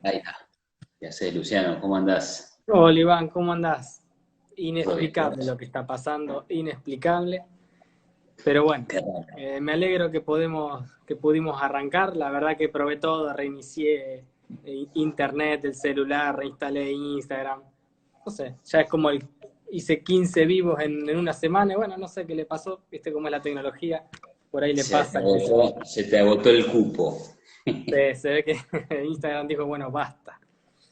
Ahí está. ¿Qué haces, Luciano? ¿Cómo andás? Hola Iván, ¿cómo andás? ¿Todo bien? Inexplicable lo que está pasando, inexplicable, pero bueno, Qué raro. me alegro que pudimos arrancar, la verdad que probé todo, reinicié internet, el celular, reinstalé Instagram, no sé, ya es como hice 15 vivos en una semana y bueno, no sé qué le pasó, viste cómo es la tecnología, por ahí le pasa que Se te agotó el cupo. se ve que Instagram dijo, bueno, basta.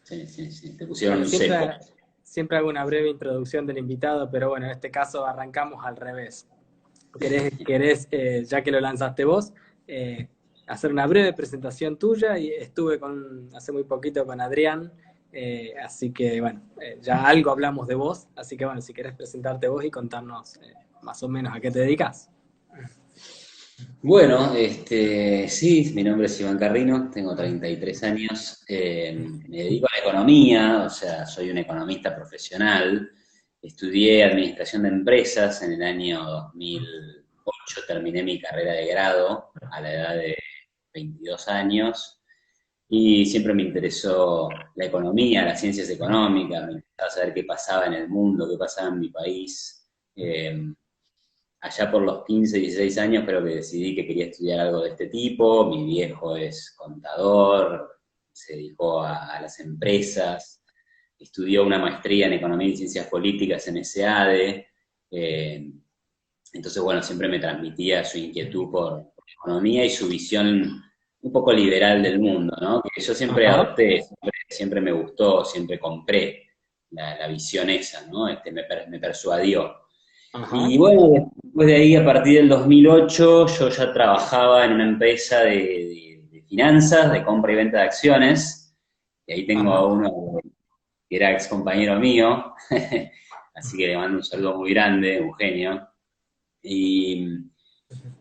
Sí, sí, sí. Te pusieron Bueno, un cepo. siempre hago una breve introducción del invitado, pero bueno, en este caso arrancamos al revés. Ya que lo lanzaste vos, eh, hacer una breve presentación tuya? Y estuve hace muy poquito con Adrián, así que bueno, ya algo hablamos de vos, así que bueno, si querés presentarte vos y contarnos más o menos a qué te dedicas. Bueno, sí, mi nombre es Iván Carrino, tengo 33 años, me dedico a la economía, o sea, soy un economista profesional, estudié administración de empresas en el año 2008, terminé mi carrera de grado a la edad de 22 años. Y siempre me interesó la economía, las ciencias económicas, me interesaba saber qué pasaba en el mundo, qué pasaba en mi país. Allá por los 15, 16 años creo que decidí que quería estudiar algo de este tipo. Mi viejo es contador, se dedicó a las empresas, estudió una maestría en Economía y Ciencias Políticas en SEADE. Eh, entonces, bueno, siempre me transmitía su inquietud por economía y su visión un poco liberal del mundo, ¿no? Que yo siempre Ajá, adopté, siempre me gustó, siempre compré la visión esa, ¿no? Me persuadió. ajá, Y bueno, después de ahí, a partir del 2008, yo ya trabajaba en una empresa de finanzas, de compra y venta de acciones, y ahí tengo a ajá. uno que era ex compañero mío, así que le mando un saludo muy grande, Eugenio. Y,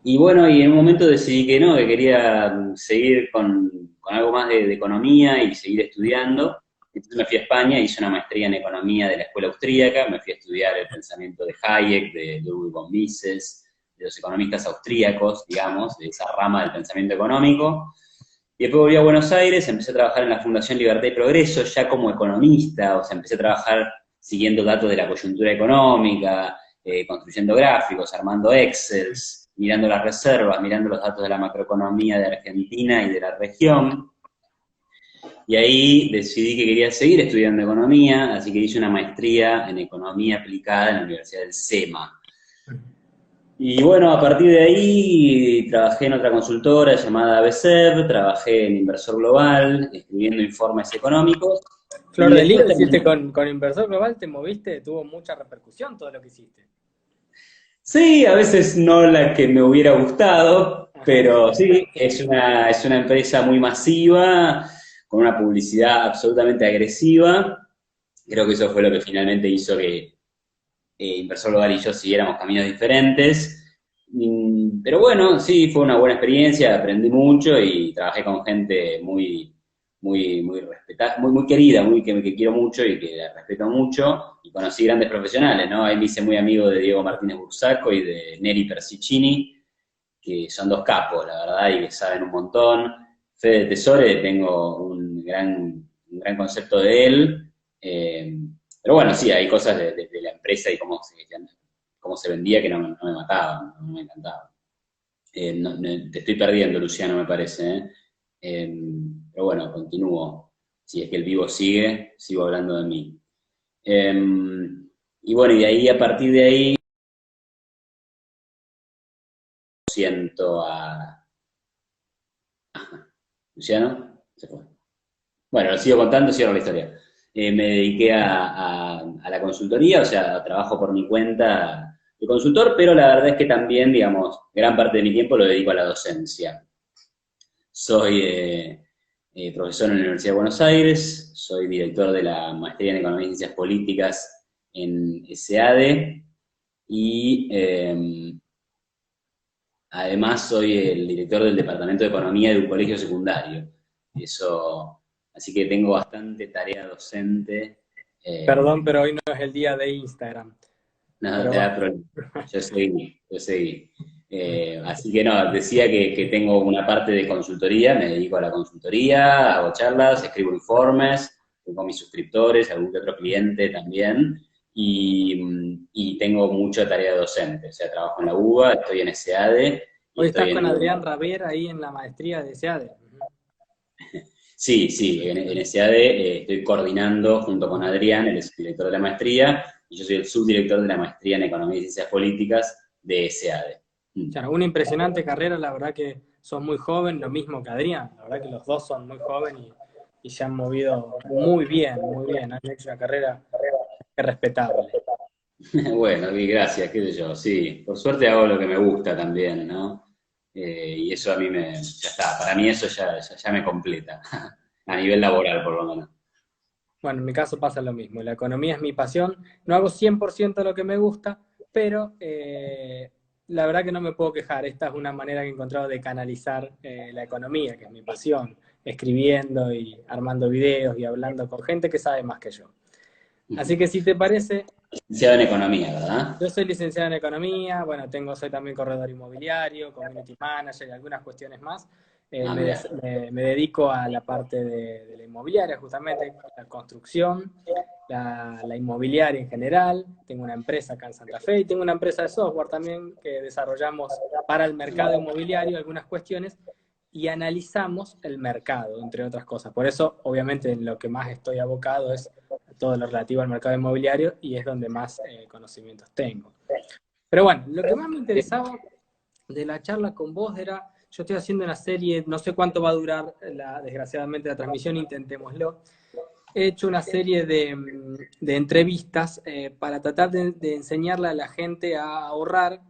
y bueno, y en un momento decidí que no, que quería seguir con algo más de economía y seguir estudiando. Entonces me fui a España, hice una maestría en economía de la escuela austríaca, me fui a estudiar el pensamiento de Hayek, de Ludwig von Mises, de los economistas austríacos, digamos, de esa rama del pensamiento económico. Y después volví a Buenos Aires, empecé a trabajar en la Fundación Libertad y Progreso, ya como economista, o sea, empecé a trabajar siguiendo datos de la coyuntura económica, construyendo gráficos, armando Excels, mirando las reservas, mirando los datos de la macroeconomía de Argentina y de la región. Y ahí decidí que quería seguir estudiando economía, así que hice una maestría en economía aplicada en la Universidad del SEMA. Y bueno, a partir de ahí trabajé en otra consultora llamada ABSER, trabajé en Inversor Global, escribiendo informes económicos, Flor y de después Liga terminé. hiciste con Inversor Global, te moviste, tuvo mucha repercusión todo lo que hiciste. Sí, a veces no la que me hubiera gustado, Ajá. pero sí, es una empresa muy masiva, con una publicidad absolutamente agresiva. Creo que eso fue lo que finalmente hizo que Inversor Global y yo siguiéramos caminos diferentes. Pero bueno, sí, fue una buena experiencia, aprendí mucho y trabajé con gente muy respetada, muy querida, que quiero mucho y que la respeto mucho, y conocí grandes profesionales, ¿no? Ahí me hice muy amigo de Diego Martínez Bursaco y de Neri Persicini, que son dos capos, la verdad, y que saben un montón. Fede Tesore, tengo un gran concepto de él, pero bueno, sí, hay cosas de la empresa y cómo se vendía que no me mataban, no me encantaban. Te estoy perdiendo, Luciano, me parece, ¿eh? Pero bueno, continúo. Si es que el vivo sigue, sigo hablando de mí. Eh, y bueno, y de ahí, a partir de ahí, siento a Luciano, se fue. Bueno, lo sigo contando, cierro la historia. Me dediqué a la consultoría, o sea, trabajo por mi cuenta de consultor, pero la verdad es que también, digamos, gran parte de mi tiempo lo dedico a la docencia. Soy profesor en la Universidad de Buenos Aires, soy director de la Maestría en Economía y Ciencias Políticas en SEADE y además soy el director del Departamento de Economía de un colegio secundario. Eso, así que tengo bastante tarea docente. Perdón, eh, pero hoy no es el día de Instagram. no Pero te da bueno. problema. Yo seguí. Así que no, decía que tengo una parte de consultoría, me dedico a la consultoría, hago charlas, escribo informes, tengo mis suscriptores, algún que otro cliente también, y tengo mucha tarea docente, o sea, trabajo en la UBA, estoy en SEADE, y Hoy estás estoy con en... Adrián Rabier ahí en la maestría de SEADE. Sí, sí, en SEADE estoy coordinando junto con Adrián, él es el director de la maestría, y yo soy el subdirector de la maestría en Economía y Ciencias Políticas de SEADE. Claro, una impresionante carrera, la verdad que sos muy joven, lo mismo que Adrián, la verdad que los dos son muy jóvenes y se han movido muy bien, han hecho una carrera respetable. Bueno, y gracias, qué sé yo, sí. Por suerte hago lo que me gusta también, ¿no? Y eso a mí ya está, para mí eso ya me completa, a nivel laboral por lo menos. Bueno, en mi caso pasa lo mismo, la economía es mi pasión, no hago 100% lo que me gusta, pero la verdad que no me puedo quejar, esta es una manera que he encontrado de canalizar la economía, que es mi pasión, escribiendo y armando videos y hablando con gente que sabe más que yo. Así que si te parece, Licenciado en Economía, ¿verdad? yo soy licenciado en economía, bueno, soy también corredor inmobiliario, community manager y algunas cuestiones más. Ah, mira. Me dedico a la parte de la inmobiliaria, justamente, la construcción, la inmobiliaria en general. Tengo una empresa acá en Santa Fe y tengo una empresa de software también que desarrollamos para el mercado inmobiliario algunas cuestiones y analizamos el mercado, entre otras cosas. Por eso, obviamente, en lo que más estoy abocado es todo lo relativo al mercado inmobiliario y es donde más conocimientos tengo. Pero bueno, lo que más me interesaba de la charla con vos era, yo estoy haciendo una serie, no sé cuánto va a durar, desgraciadamente, la transmisión, intentémoslo. He hecho una serie de entrevistas para tratar de enseñarle a la gente a ahorrar,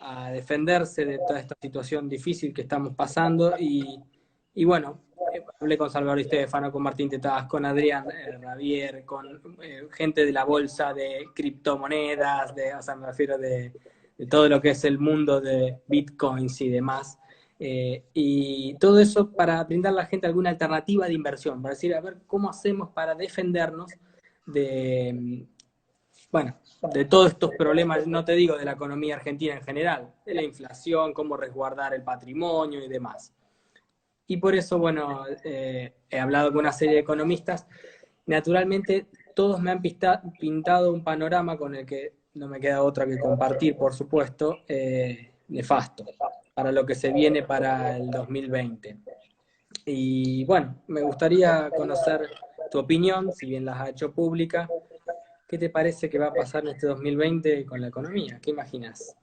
a defenderse de toda esta situación difícil que estamos pasando y bueno, hablé con Salvador Estefano, con Martín Tetaz, con Adrián Rabier, con gente de la bolsa, de criptomonedas, o sea, me refiero de todo lo que es el mundo de bitcoins y demás. Y todo eso para brindar a la gente alguna alternativa de inversión, para decir, a ver, ¿cómo hacemos para defendernos de, bueno, de todos estos problemas, no te digo de la economía argentina en general, de la inflación, cómo resguardar el patrimonio y demás? Y por eso, bueno, he hablado con una serie de economistas. Naturalmente, todos me han pintado un panorama con el que no me queda otra que compartir, por supuesto, nefasto para lo que se viene para el 2020. Y bueno, me gustaría conocer tu opinión, si bien las has hecho pública. ¿Qué te parece que va a pasar en este 2020 con la economía? ¿Qué imaginas?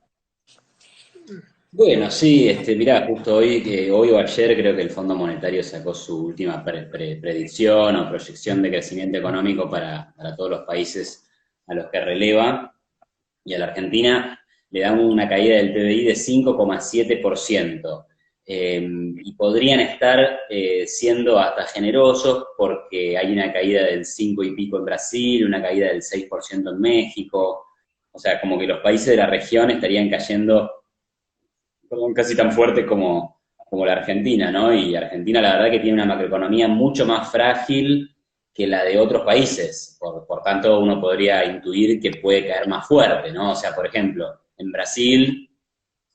Bueno, sí, mirá, justo hoy o ayer creo que el Fondo Monetario sacó su última predicción o proyección de crecimiento económico para todos los países a los que releva, y a la Argentina le dan una caída del PBI de 5,7%. Y podrían estar siendo hasta generosos porque hay una caída del 5 y pico en Brasil, una caída del 6% en México, o sea, como que los países de la región estarían cayendo, perdón, casi tan fuerte como la Argentina, ¿no? Y Argentina la verdad que tiene una macroeconomía mucho más frágil que la de otros países, por tanto uno podría intuir que puede caer más fuerte, ¿no? O sea, por ejemplo, en Brasil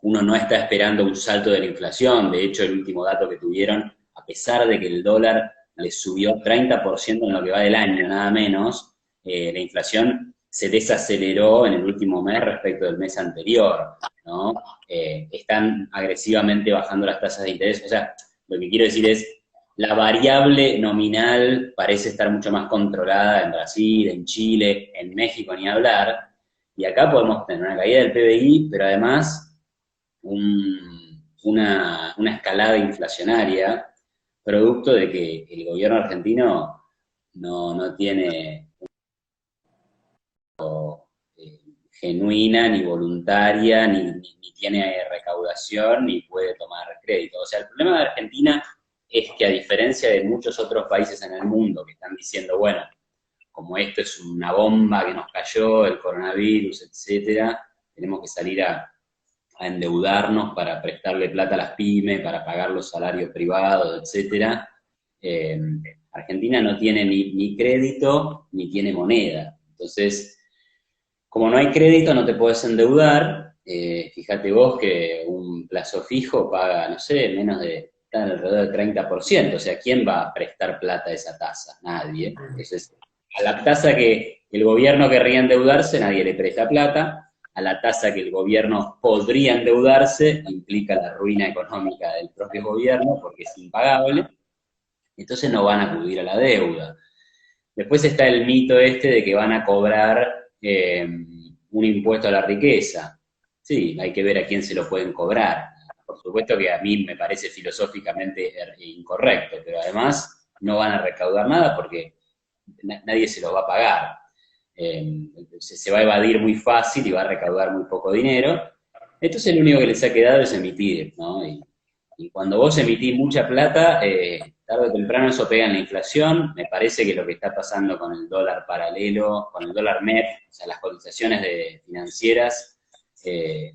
uno no está esperando un salto de la inflación, de hecho el último dato que tuvieron, a pesar de que el dólar le subió 30% en lo que va del año, nada menos, la inflación se desaceleró en el último mes respecto del mes anterior, ¿no? Están agresivamente bajando las tasas de interés, o sea, lo que quiero decir es, la variable nominal parece estar mucho más controlada en Brasil, en Chile, en México, ni hablar, y acá podemos tener una caída del PBI, pero además una escalada inflacionaria, producto de que el gobierno argentino no tiene genuina, ni voluntaria, ni tiene recaudación, ni puede tomar crédito. O sea, el problema de Argentina es que a diferencia de muchos otros países en el mundo que están diciendo, bueno, como esto es una bomba que nos cayó, el coronavirus, etcétera, tenemos que salir a endeudarnos para prestarle plata a las pymes, para pagar los salarios privados, etcétera. Eh, Argentina no tiene ni crédito ni tiene moneda. Entonces, como no hay crédito, no te puedes endeudar, fíjate vos que un plazo fijo paga, no sé, está alrededor del 30%, o sea, ¿quién va a prestar plata a esa tasa? Nadie. Entonces, a la tasa que el gobierno querría endeudarse, nadie le presta plata. A la tasa que el gobierno podría endeudarse, implica la ruina económica del propio gobierno, porque es impagable. Entonces no van a acudir a la deuda. Después está el mito este de que van a cobrar un impuesto a la riqueza. Sí, hay que ver a quién se lo pueden cobrar. Por supuesto que a mí me parece filosóficamente incorrecto, pero además no van a recaudar nada porque nadie se lo va a pagar. Se va a evadir muy fácil y va a recaudar muy poco dinero. Entonces lo único que les ha quedado es emitir, ¿no? Y cuando vos emitís mucha plata, tarde o temprano eso pega en la inflación. Me parece que lo que está pasando con el dólar paralelo, con el dólar MEP, o sea, las cotizaciones financieras,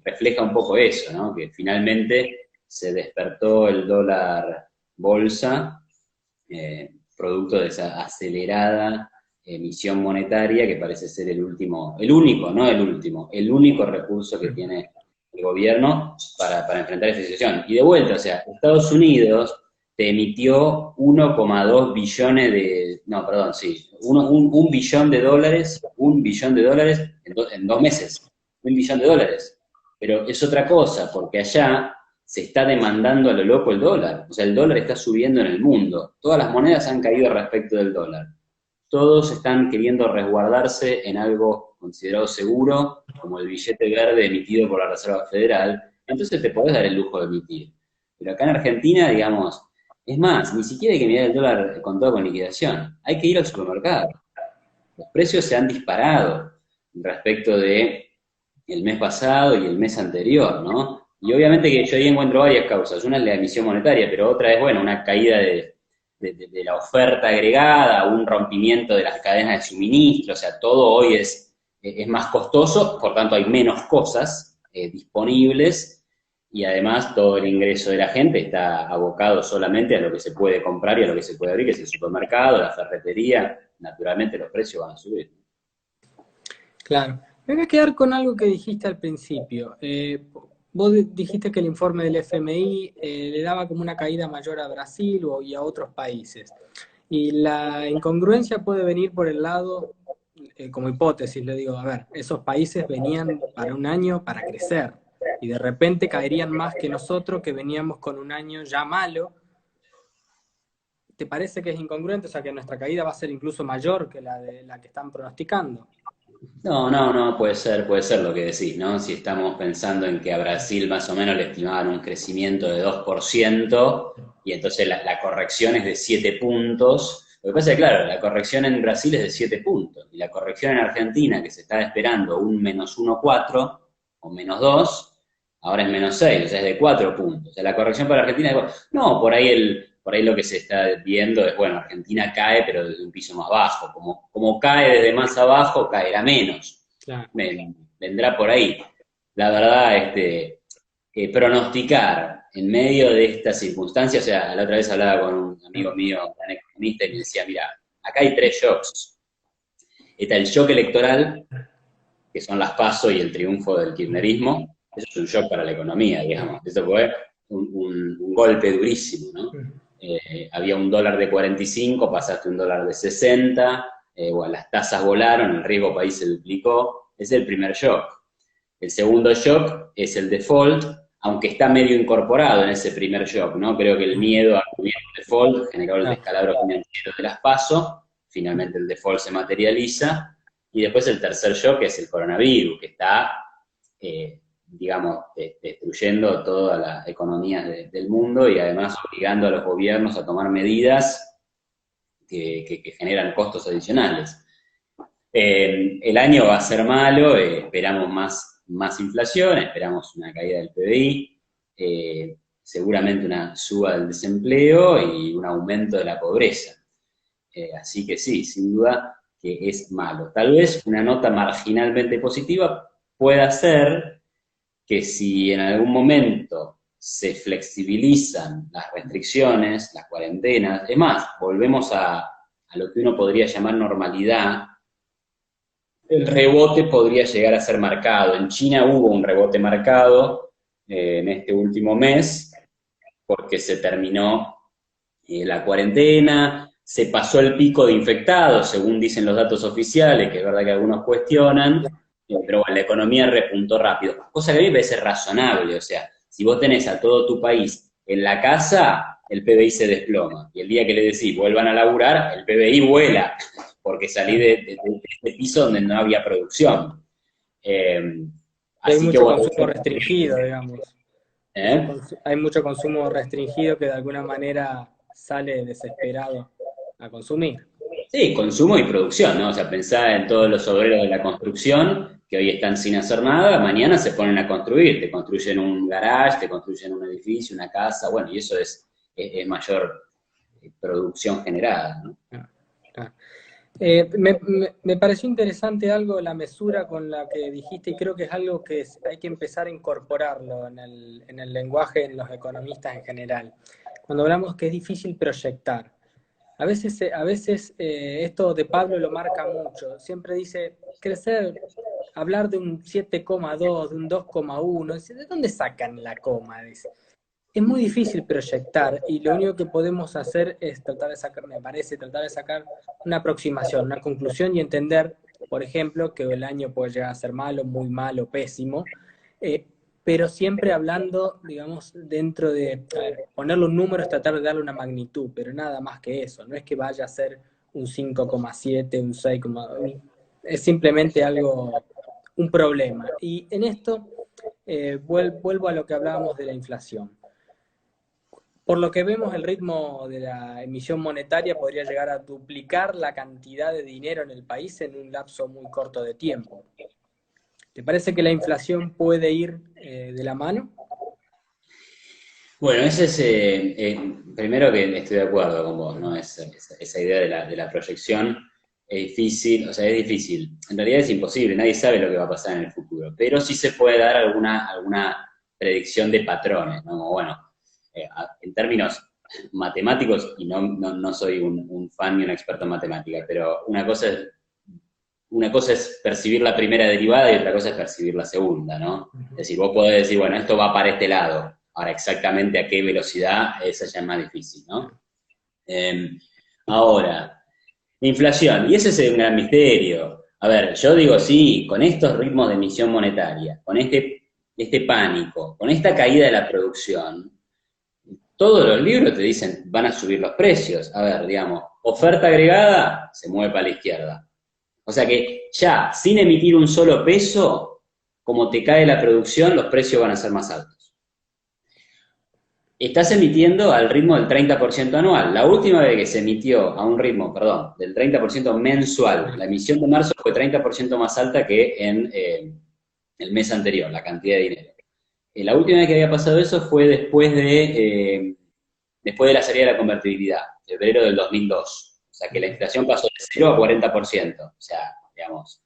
refleja un poco eso, ¿no? Que finalmente se despertó el dólar bolsa, producto de esa acelerada emisión monetaria que parece ser el único, no el último, el único recurso que tiene el gobierno para enfrentar esta situación. Y de vuelta, o sea, Estados Unidos te emitió 1,2 billones de, no, perdón, sí, un billón de dólares, en 2 meses, $1 billón. Pero es otra cosa, porque allá se está demandando a lo loco el dólar. O sea, el dólar está subiendo en el mundo. Todas las monedas han caído respecto del dólar. Todos están queriendo resguardarse en algo considerado seguro, como el billete verde emitido por la Reserva Federal. Entonces te podés dar el lujo de emitir. Pero acá en Argentina, digamos, es más, ni siquiera hay que mirar el dólar con todo con liquidación. Hay que ir al supermercado. Los precios se han disparado respecto de el mes pasado y el mes anterior, ¿no? Y obviamente que yo ahí encuentro varias causas. Una es la emisión monetaria, pero otra es, bueno, una caída de la oferta agregada, un rompimiento de las cadenas de suministro, o sea, todo hoy es más costoso, por tanto hay menos cosas disponibles, y además todo el ingreso de la gente está abocado solamente a lo que se puede comprar y a lo que se puede abrir, que es el supermercado, la ferretería. Naturalmente los precios van a subir. Claro. Me voy a quedar con algo que dijiste al principio. Vos dijiste que el informe del FMI le daba como una caída mayor a Brasil y a otros países. Y la incongruencia puede venir por el lado, como hipótesis, le digo, a ver, esos países venían para un año para crecer y de repente caerían más que nosotros que veníamos con un año ya malo. ¿Te parece que es incongruente? O sea, que nuestra caída va a ser incluso mayor que la de la que están pronosticando. No, puede ser lo que decís, ¿no? Si estamos pensando en que a Brasil más o menos le estimaban un crecimiento de 2%, y entonces la corrección es de 7 puntos. Lo que pasa es que, claro, la corrección en Brasil es de 7 puntos, y la corrección en Argentina, que se estaba esperando un menos 1,4 o menos 2, ahora es menos 6, o sea, es de 4 puntos. O sea, la corrección para Argentina es, no, por ahí lo que se está viendo es, bueno, Argentina cae, pero desde un piso más bajo. Como cae desde más abajo, caerá menos. Claro. Vendrá por ahí. La verdad, pronosticar en medio de estas circunstancias, o sea, la otra vez hablaba con un amigo mío, tan economista, y me decía, mira, acá hay 3 shocks. Está el shock electoral, que son las PASO y el triunfo del kirchnerismo. Eso es un shock para la economía, digamos. Eso fue un golpe durísimo, ¿no? Había un dólar de 45, pasaste a un dólar de 60, bueno, las tasas volaron, el riesgo país se duplicó. Ese es el primer shock. El segundo shock es el default, aunque está medio incorporado en ese primer shock, ¿no? Creo que el miedo a un default generó el descalabro financiero de las PASO, finalmente el default se materializa, y después el tercer shock es el coronavirus, que está, digamos, destruyendo todas las economías del mundo y además obligando a los gobiernos a tomar medidas que generan costos adicionales. El año va a ser malo, esperamos más inflación, esperamos una caída del PBI, seguramente una suba del desempleo y un aumento de la pobreza. Así que sí, sin duda que es malo. Tal vez una nota marginalmente positiva pueda ser que si en algún momento se flexibilizan las restricciones, las cuarentenas, es más, volvemos a lo que uno podría llamar normalidad, el rebote podría llegar a ser marcado. En China hubo un rebote marcado en este último mes, porque se terminó la cuarentena, se pasó el pico de infectados, según dicen los datos oficiales, que es verdad que algunos cuestionan, pero bueno, la economía repuntó rápido. Cosa que a mí me parece razonable, o sea, si vos tenés a todo tu país en la casa, el PBI se desploma. Y el día que le decís vuelvan a laburar, el PBI vuela, porque salí de este piso donde no había producción. Eh, Hay así que mucho bueno, consumo restringido, digamos. ¿eh? Hay mucho consumo restringido que de alguna manera sale desesperado a consumir. Sí, consumo y producción, ¿no? O sea, pensá en todos los obreros de la construcción que hoy están sin hacer nada, mañana se ponen a construir, te construyen un garage, te construyen un edificio, una casa, bueno, y eso es mayor producción generada, ¿no? Ah, ah. Me pareció interesante algo, la mesura con la que dijiste, y creo que es algo que hay que empezar a incorporarlo en el lenguaje de los economistas en general. Cuando hablamos que es difícil proyectar. A veces esto de Pablo lo marca mucho. Siempre dice, crecer, hablar de un 7,2, de un 2,1. ¿De dónde sacan la coma? Dice. Es muy difícil proyectar y lo único que podemos hacer es tratar de sacar, me parece, tratar de sacar una aproximación, una conclusión y entender, por ejemplo, que el año puede llegar a ser muy malo, pésimo, eh, pero siempre hablando, digamos, dentro de, a ver, ponerle un número es tratar de darle una magnitud, pero nada más que eso, no es que vaya a ser un 5,7, un 6, es simplemente algo, un problema. Y en esto vuelvo a lo que hablábamos de la inflación. Por lo que vemos, el ritmo de la emisión monetaria podría llegar a duplicar la cantidad de dinero en el país en un lapso muy corto de tiempo. ¿Te parece que la inflación puede ir de la mano? Bueno, ese es, primero que estoy de acuerdo con vos, ¿no? Esa idea de la proyección es difícil, o sea, es difícil. En realidad es imposible, nadie sabe lo que va a pasar en el futuro, pero sí se puede dar alguna predicción de patrones, ¿no? Como, bueno, en términos matemáticos, y no soy un fan ni un experto en matemática, pero una cosa es percibir la primera derivada y otra cosa es percibir la segunda, ¿no? Es decir, vos podés decir, bueno, esto va para este lado. Ahora, exactamente a qué velocidad, esa ya es más difícil, ¿no? Eh, ahora, inflación, y ese es un gran misterio. A ver, yo digo, sí, con estos ritmos de emisión monetaria, con este pánico, con esta caída de la producción, todos los libros te dicen, van a subir los precios. A ver, digamos, oferta agregada se mueve para la izquierda. O sea que ya, sin emitir un solo peso, como te cae la producción, los precios van a ser más altos. Estás emitiendo al ritmo del 30% anual. La última vez que se emitió a un ritmo, perdón, del 30% mensual, la emisión de marzo fue 30% más alta que en el mes anterior, la cantidad de dinero. La última vez que había pasado eso fue después de la salida de la convertibilidad, febrero del 2002. O sea que la inflación pasó de 0 a 40%. O sea, digamos,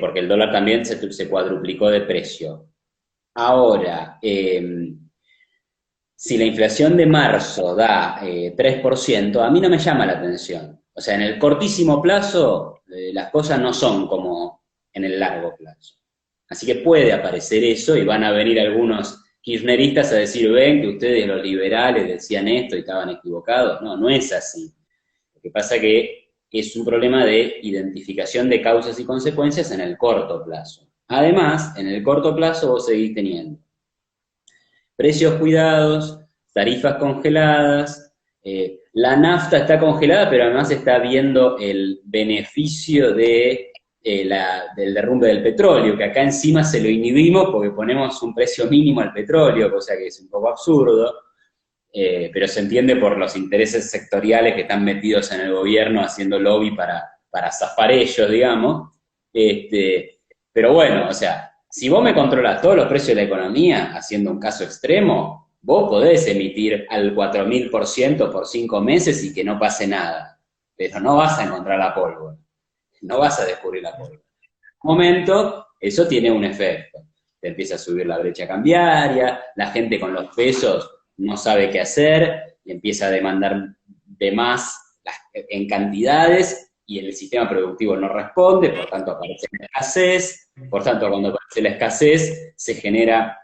porque el dólar también se cuadruplicó de precio. Ahora, si la inflación de marzo da 3%, a mí no me llama la atención. O sea, en el cortísimo plazo, las cosas no son como en el largo plazo. Así que puede aparecer eso y van a venir algunos kirchneristas a decir, ven que ustedes los liberales decían esto y estaban equivocados. No, no es así. Lo que pasa que es un problema de identificación de causas y consecuencias en el corto plazo. Además, en el corto plazo vos seguís teniendo precios cuidados, tarifas congeladas, la nafta está congelada, pero además está viendo el beneficio del derrumbe del petróleo, que acá encima se lo inhibimos porque ponemos un precio mínimo al petróleo, cosa que es un poco absurdo, pero se entiende por los intereses sectoriales que están metidos en el gobierno haciendo lobby para zafar ellos, digamos. Pero bueno, o sea, si vos me controlas todos los precios de la economía, haciendo un caso extremo, vos podés emitir al 4000% por 5 meses y que no pase nada, pero no vas a encontrar la pólvora, no vas a descubrir la pólvora. En un momento, eso tiene un efecto. Te empieza a subir la brecha cambiaria, la gente con los pesos no sabe qué hacer y empieza a demandar de más en cantidades y el sistema productivo no responde, por tanto aparece la escasez, por tanto cuando aparece la escasez se genera,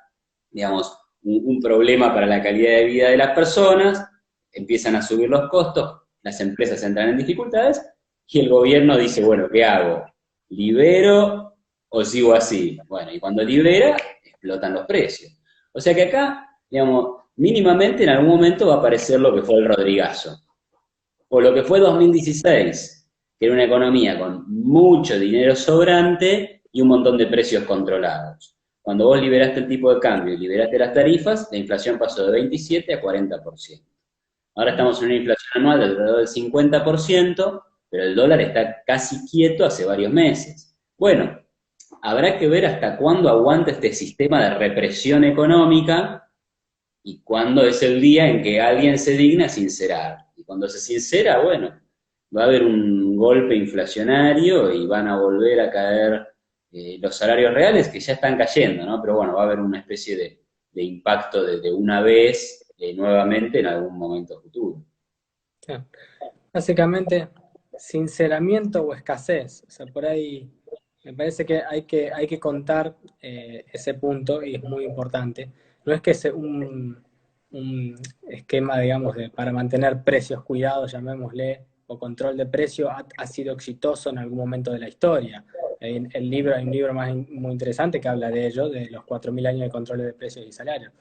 digamos, un problema para la calidad de vida de las personas, empiezan a subir los costos, las empresas entran en dificultades, y el gobierno dice, bueno, ¿qué hago? ¿Libero o sigo así? Bueno, y cuando libera, explotan los precios. O sea que acá, digamos, mínimamente en algún momento va a aparecer lo que fue el Rodrigazo, o lo que fue 2016, que era una economía con mucho dinero sobrante y un montón de precios controlados. Cuando vos liberaste el tipo de cambio y liberaste las tarifas, la inflación pasó de 27 a 40%. Ahora estamos en una inflación anual de alrededor del 50%, pero el dólar está casi quieto hace varios meses. Bueno, habrá que ver hasta cuándo aguanta este sistema de represión económica y cuándo es el día en que alguien se digna a sincerar. Y cuando se sincera, bueno, va a haber un golpe inflacionario y van a volver a caer los salarios reales que ya están cayendo, ¿no? Pero bueno, va a haber una especie de impacto de una vez nuevamente en algún momento futuro. Sí. Básicamente, sinceramiento o escasez. O sea, por ahí me parece que hay que contar ese punto y es muy importante. No es que sea un esquema, digamos, para mantener precios cuidados, llamémosle, o control de precio, ha sido exitoso en algún momento de la historia. Hay un libro muy interesante que habla de ello, de los 4.000 años de control de precios y salarios.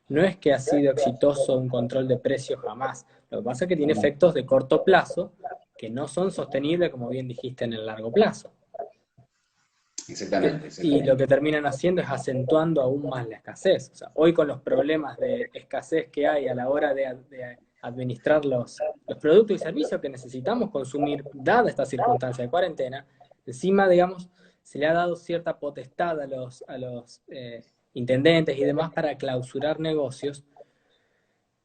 No es que ha sido exitoso un control de precios jamás. Lo que pasa es que tiene efectos de corto plazo que no son sostenibles, como bien dijiste, en el largo plazo. Exactamente, Y lo exactamente. que terminan haciendo es acentuando aún más la escasez. O sea, hoy con los problemas de escasez que hay a la hora de administrar los productos y servicios que necesitamos consumir, dada esta circunstancia de cuarentena, encima, digamos, se le ha dado cierta potestad a los intendentes y demás para clausurar negocios.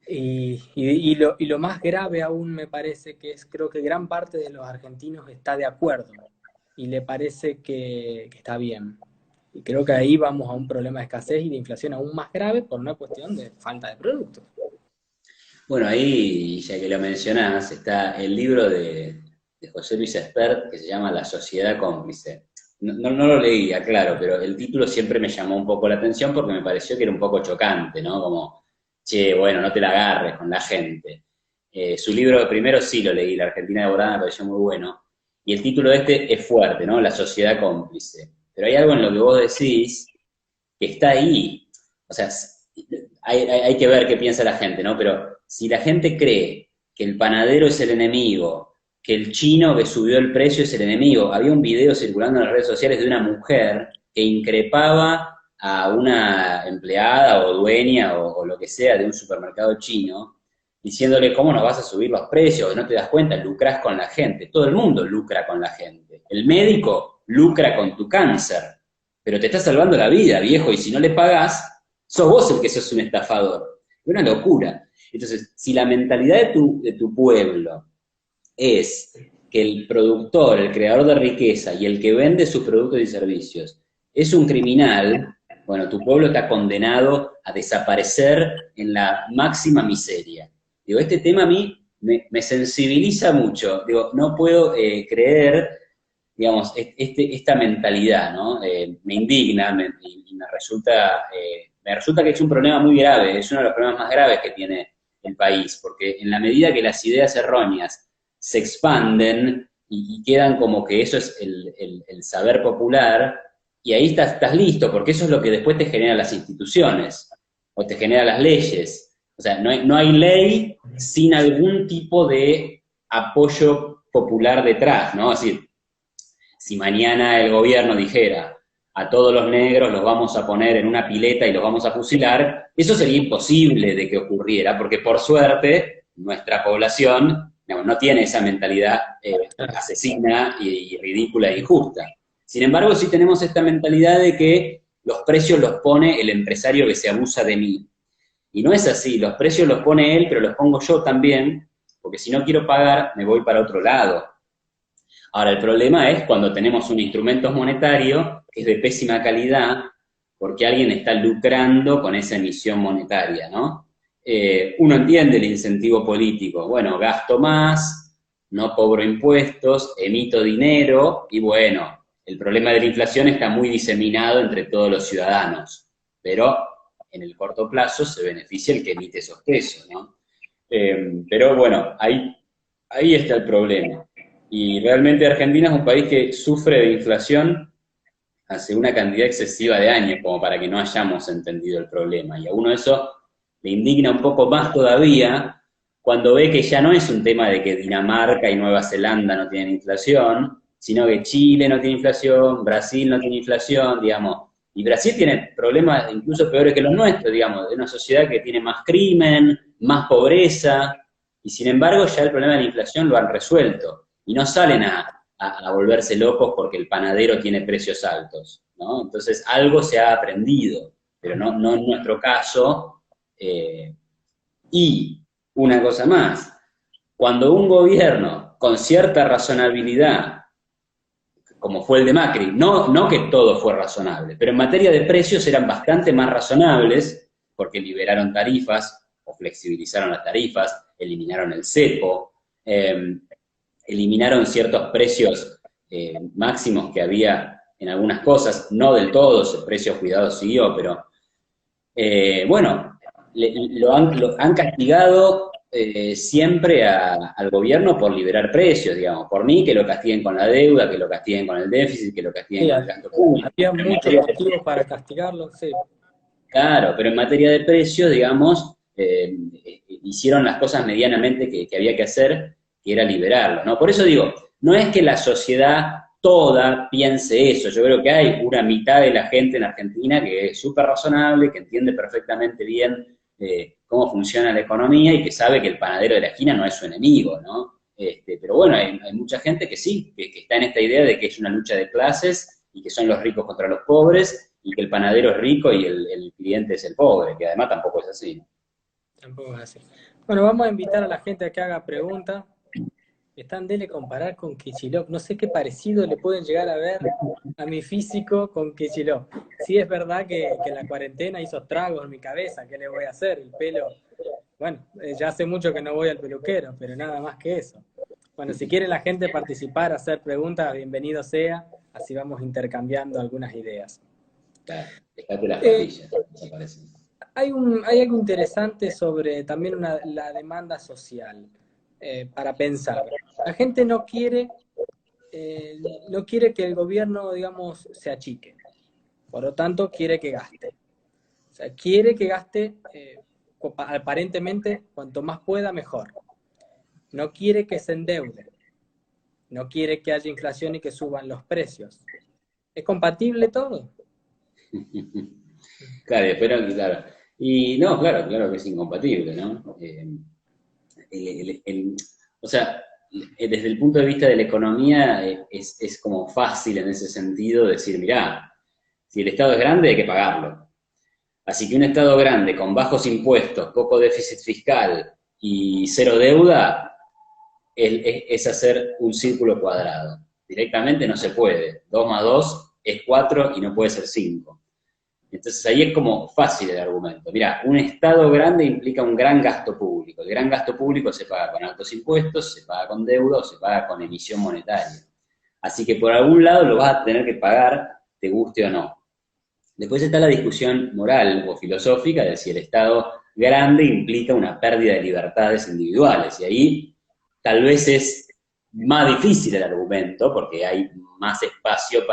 Y lo más grave aún me parece que es, creo que gran parte de los argentinos está de acuerdo y le parece que está bien. Y creo que ahí vamos a un problema de escasez y de inflación aún más grave por una cuestión de falta de productos. Bueno, ahí, ya que lo mencionás, está el libro de José Luis Espert que se llama La sociedad cómplice. No lo leí, aclaro, pero el título siempre me llamó un poco la atención porque me pareció que era un poco chocante, ¿no? Como, che, bueno, no te la agarres con la gente. Su libro primero sí lo leí, La Argentina devorada, me pareció muy bueno. Y el título este es fuerte, ¿no? La sociedad cómplice. Pero hay algo en lo que vos decís que está ahí. O sea, hay que ver qué piensa la gente, ¿no? Pero si la gente cree que el panadero es el enemigo, que el chino que subió el precio es el enemigo, había un video circulando en las redes sociales de una mujer que increpaba a una empleada o dueña o lo que sea de un supermercado chino, diciéndole cómo nos vas a subir los precios, no te das cuenta, lucrás con la gente, todo el mundo lucra con la gente, el médico lucra con tu cáncer, pero te está salvando la vida, viejo, y si no le pagás, sos vos el que sos un estafador. Es una locura. Entonces, si la mentalidad de tu pueblo es que el productor, el creador de riqueza y el que vende sus productos y servicios es un criminal, bueno, tu pueblo está condenado a desaparecer en la máxima miseria. Digo, este tema a mí me sensibiliza mucho. Digo, no puedo creer, digamos, esta mentalidad, ¿no? Me indigna y me resulta que es un problema muy grave, es uno de los problemas más graves que tiene el país, porque en la medida que las ideas erróneas se expanden y quedan como que eso es el saber popular, y ahí estás listo, porque eso es lo que después te genera las instituciones, o te genera las leyes. O sea, no hay ley sin algún tipo de apoyo popular detrás, ¿no? Es decir, si mañana el gobierno dijera a todos los negros los vamos a poner en una pileta y los vamos a fusilar, eso sería imposible de que ocurriera, porque por suerte nuestra población no tiene esa mentalidad asesina y ridícula e injusta. Sin embargo, sí tenemos esta mentalidad de que los precios los pone el empresario que se abusa de mí. Y no es así, los precios los pone él, pero los pongo yo también, porque si no quiero pagar, me voy para otro lado. Ahora, el problema es cuando tenemos un instrumento monetario que es de pésima calidad, porque alguien está lucrando con esa emisión monetaria, ¿no? Uno entiende el incentivo político, bueno, gasto más, no cobro impuestos, emito dinero, y bueno, el problema de la inflación está muy diseminado entre todos los ciudadanos, pero en el corto plazo se beneficia el que emite esos pesos, ¿no? Pero bueno, ahí está el problema. Y realmente Argentina es un país que sufre de inflación hace una cantidad excesiva de años, como para que no hayamos entendido el problema. Y a uno eso le indigna un poco más todavía cuando ve que ya no es un tema de que Dinamarca y Nueva Zelanda no tienen inflación, sino que Chile no tiene inflación, Brasil no tiene inflación, digamos. Y Brasil tiene problemas incluso peores que los nuestros, digamos, de una sociedad que tiene más crimen, más pobreza, y sin embargo ya el problema de la inflación lo han resuelto. Y no salen a volverse locos porque el panadero tiene precios altos, ¿no? Entonces algo se ha aprendido, pero no en nuestro caso. Y una cosa más, cuando un gobierno con cierta razonabilidad, como fue el de Macri, no que todo fue razonable, pero en materia de precios eran bastante más razonables, porque liberaron tarifas, o flexibilizaron las tarifas, eliminaron el cepo, eliminaron ciertos precios máximos que había en algunas cosas, no del todo, el precio cuidado siguió, pero bueno, lo han castigado siempre al gobierno por liberar precios, digamos. Por mí, que lo castiguen con la deuda, que lo castiguen con el déficit, que lo castiguen Sí, con el gasto público. había muchos motivos para castigarlo, sí. Claro, pero en materia de precios, digamos, hicieron las cosas medianamente que había que hacer, que era liberarlo, ¿no? Por eso digo, no es que la sociedad toda piense eso, yo creo que hay una mitad de la gente en Argentina que es súper razonable, que entiende perfectamente bien cómo funciona la economía y que sabe que el panadero de la esquina no es su enemigo, ¿no? Pero bueno, hay mucha gente que sí, que está en esta idea de que es una lucha de clases y que son los ricos contra los pobres, y que el panadero es rico y el cliente es el pobre, que además tampoco es así. Tampoco es así. Bueno, vamos a invitar a la gente a que haga preguntas. Están dele comparar con Kicillof. No sé qué parecido le pueden llegar a ver a mi físico con Kicillof. Sí es verdad que la cuarentena hizo estragos en mi cabeza. ¿Qué le voy a hacer? El pelo... Bueno, ya hace mucho que no voy al peluquero, pero nada más que eso. Bueno, si quiere la gente participar, hacer preguntas, bienvenido sea. Así vamos intercambiando algunas ideas. Claro, dejate las patillas, desaparecen. Hay algo interesante sobre también la demanda social para pensar. La gente no quiere que el gobierno, digamos, se achique. Por lo tanto, quiere que gaste. O sea, quiere que gaste, aparentemente, cuanto más pueda, mejor. No quiere que se endeude. No quiere que haya inflación y que suban los precios. ¿Es compatible todo? Claro, pero claro. Y no, claro que es incompatible, ¿no? O sea, desde el punto de vista de la economía es como fácil en ese sentido decir, mirá, si el Estado es grande hay que pagarlo. Así que un Estado grande con bajos impuestos, poco déficit fiscal y cero deuda es hacer un círculo cuadrado. Directamente no se puede. 2 más 2 es 4 y no puede ser 5. Entonces ahí es como fácil el argumento. Mirá, un Estado grande implica un gran gasto público. El gran gasto público se paga con altos impuestos, se paga con deuda o se paga con emisión monetaria. Así que por algún lado lo vas a tener que pagar, te guste o no. Después está la discusión moral o filosófica de si el Estado grande implica una pérdida de libertades individuales. Y ahí tal vez es más difícil el argumento porque hay más espacio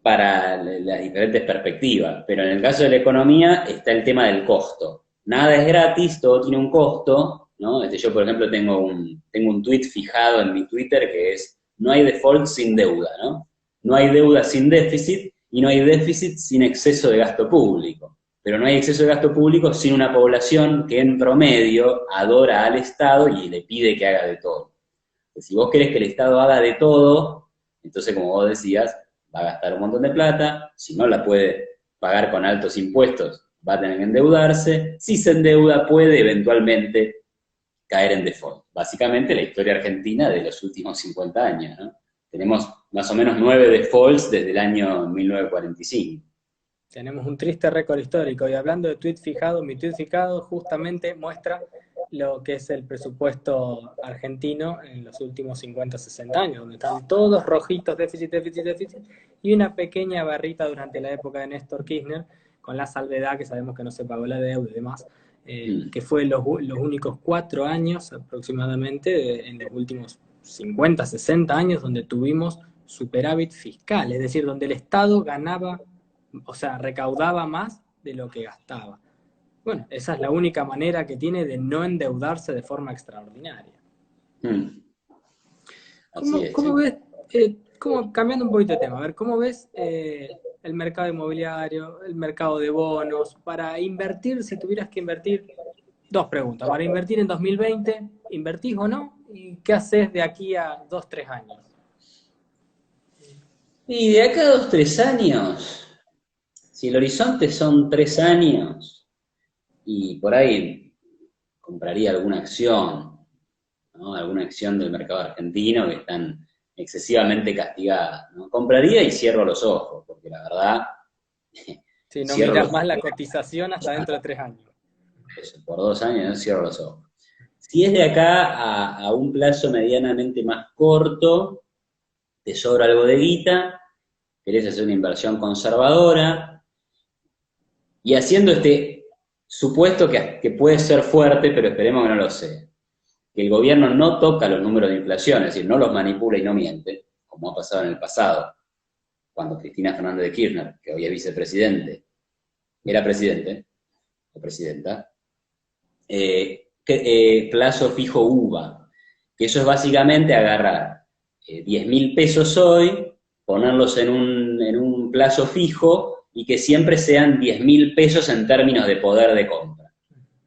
para las diferentes perspectivas. Pero en el caso de la economía está el tema del costo. Nada es gratis, todo tiene un costo, ¿no? Yo, por ejemplo, tengo un tweet fijado en mi Twitter que es, no hay default sin deuda, ¿no? No hay deuda sin déficit y no hay déficit sin exceso de gasto público. Pero no hay exceso de gasto público sin una población que en promedio adora al Estado y le pide que haga de todo. Si vos querés que el Estado haga de todo, entonces, como vos decías, va a gastar un montón de plata, si no la puede pagar con altos impuestos, va a tener que endeudarse, si se endeuda puede eventualmente caer en default. Básicamente la historia argentina de los últimos 50 años, ¿no? Tenemos más o menos 9 defaults desde el año 1945. Tenemos un triste récord histórico. Y hablando de tweet fijado, mi tweet fijado justamente muestra lo que es el presupuesto argentino en los últimos 50, 60 años, donde están todos rojitos, déficit, déficit, déficit, y una pequeña barrita durante la época de Néstor Kirchner, con la salvedad que sabemos que no se pagó la deuda y demás, Mm, que fue los únicos 4 años aproximadamente, en los últimos 50, 60 años, donde tuvimos superávit fiscal, es decir, donde el Estado ganaba, o sea, recaudaba más de lo que gastaba. Bueno, esa es la única manera que tiene de no endeudarse de forma extraordinaria. mm. Así ¿Cómo, es, cómo sí. ves, cambiando un poquito de tema, a ver, cómo ves el mercado inmobiliario, el mercado de bonos, para invertir, si tuvieras que invertir, dos preguntas, para invertir en 2020, ¿invertís o no? ¿Y qué haces de aquí a 2, 3 años? Y de acá a 2, 3 años, si el horizonte son 3 años, y por ahí compraría alguna acción, ¿no? Alguna acción del mercado argentino que están excesivamente castigadas, ¿no? Compraría y cierro los ojos, porque la verdad, Si no cierro miras los más ojos. la cotización hasta dentro de 3 años. Eso, por 2 años, ¿no? Cierro los ojos. Si es de acá a un plazo medianamente más corto, te sobra algo de guita, querés hacer una inversión conservadora, y haciendo este supuesto que puede ser fuerte, pero esperemos que no lo sea, que el gobierno no toca los números de inflación, es decir, no los manipula y no miente, como ha pasado en el pasado, cuando Cristina Fernández de Kirchner, que hoy es vicepresidente, era presidente o presidenta, plazo fijo UVA, que eso es básicamente agarrar 10.000 pesos hoy, ponerlos en un plazo fijo y que siempre sean 10.000 pesos en términos de poder de compra.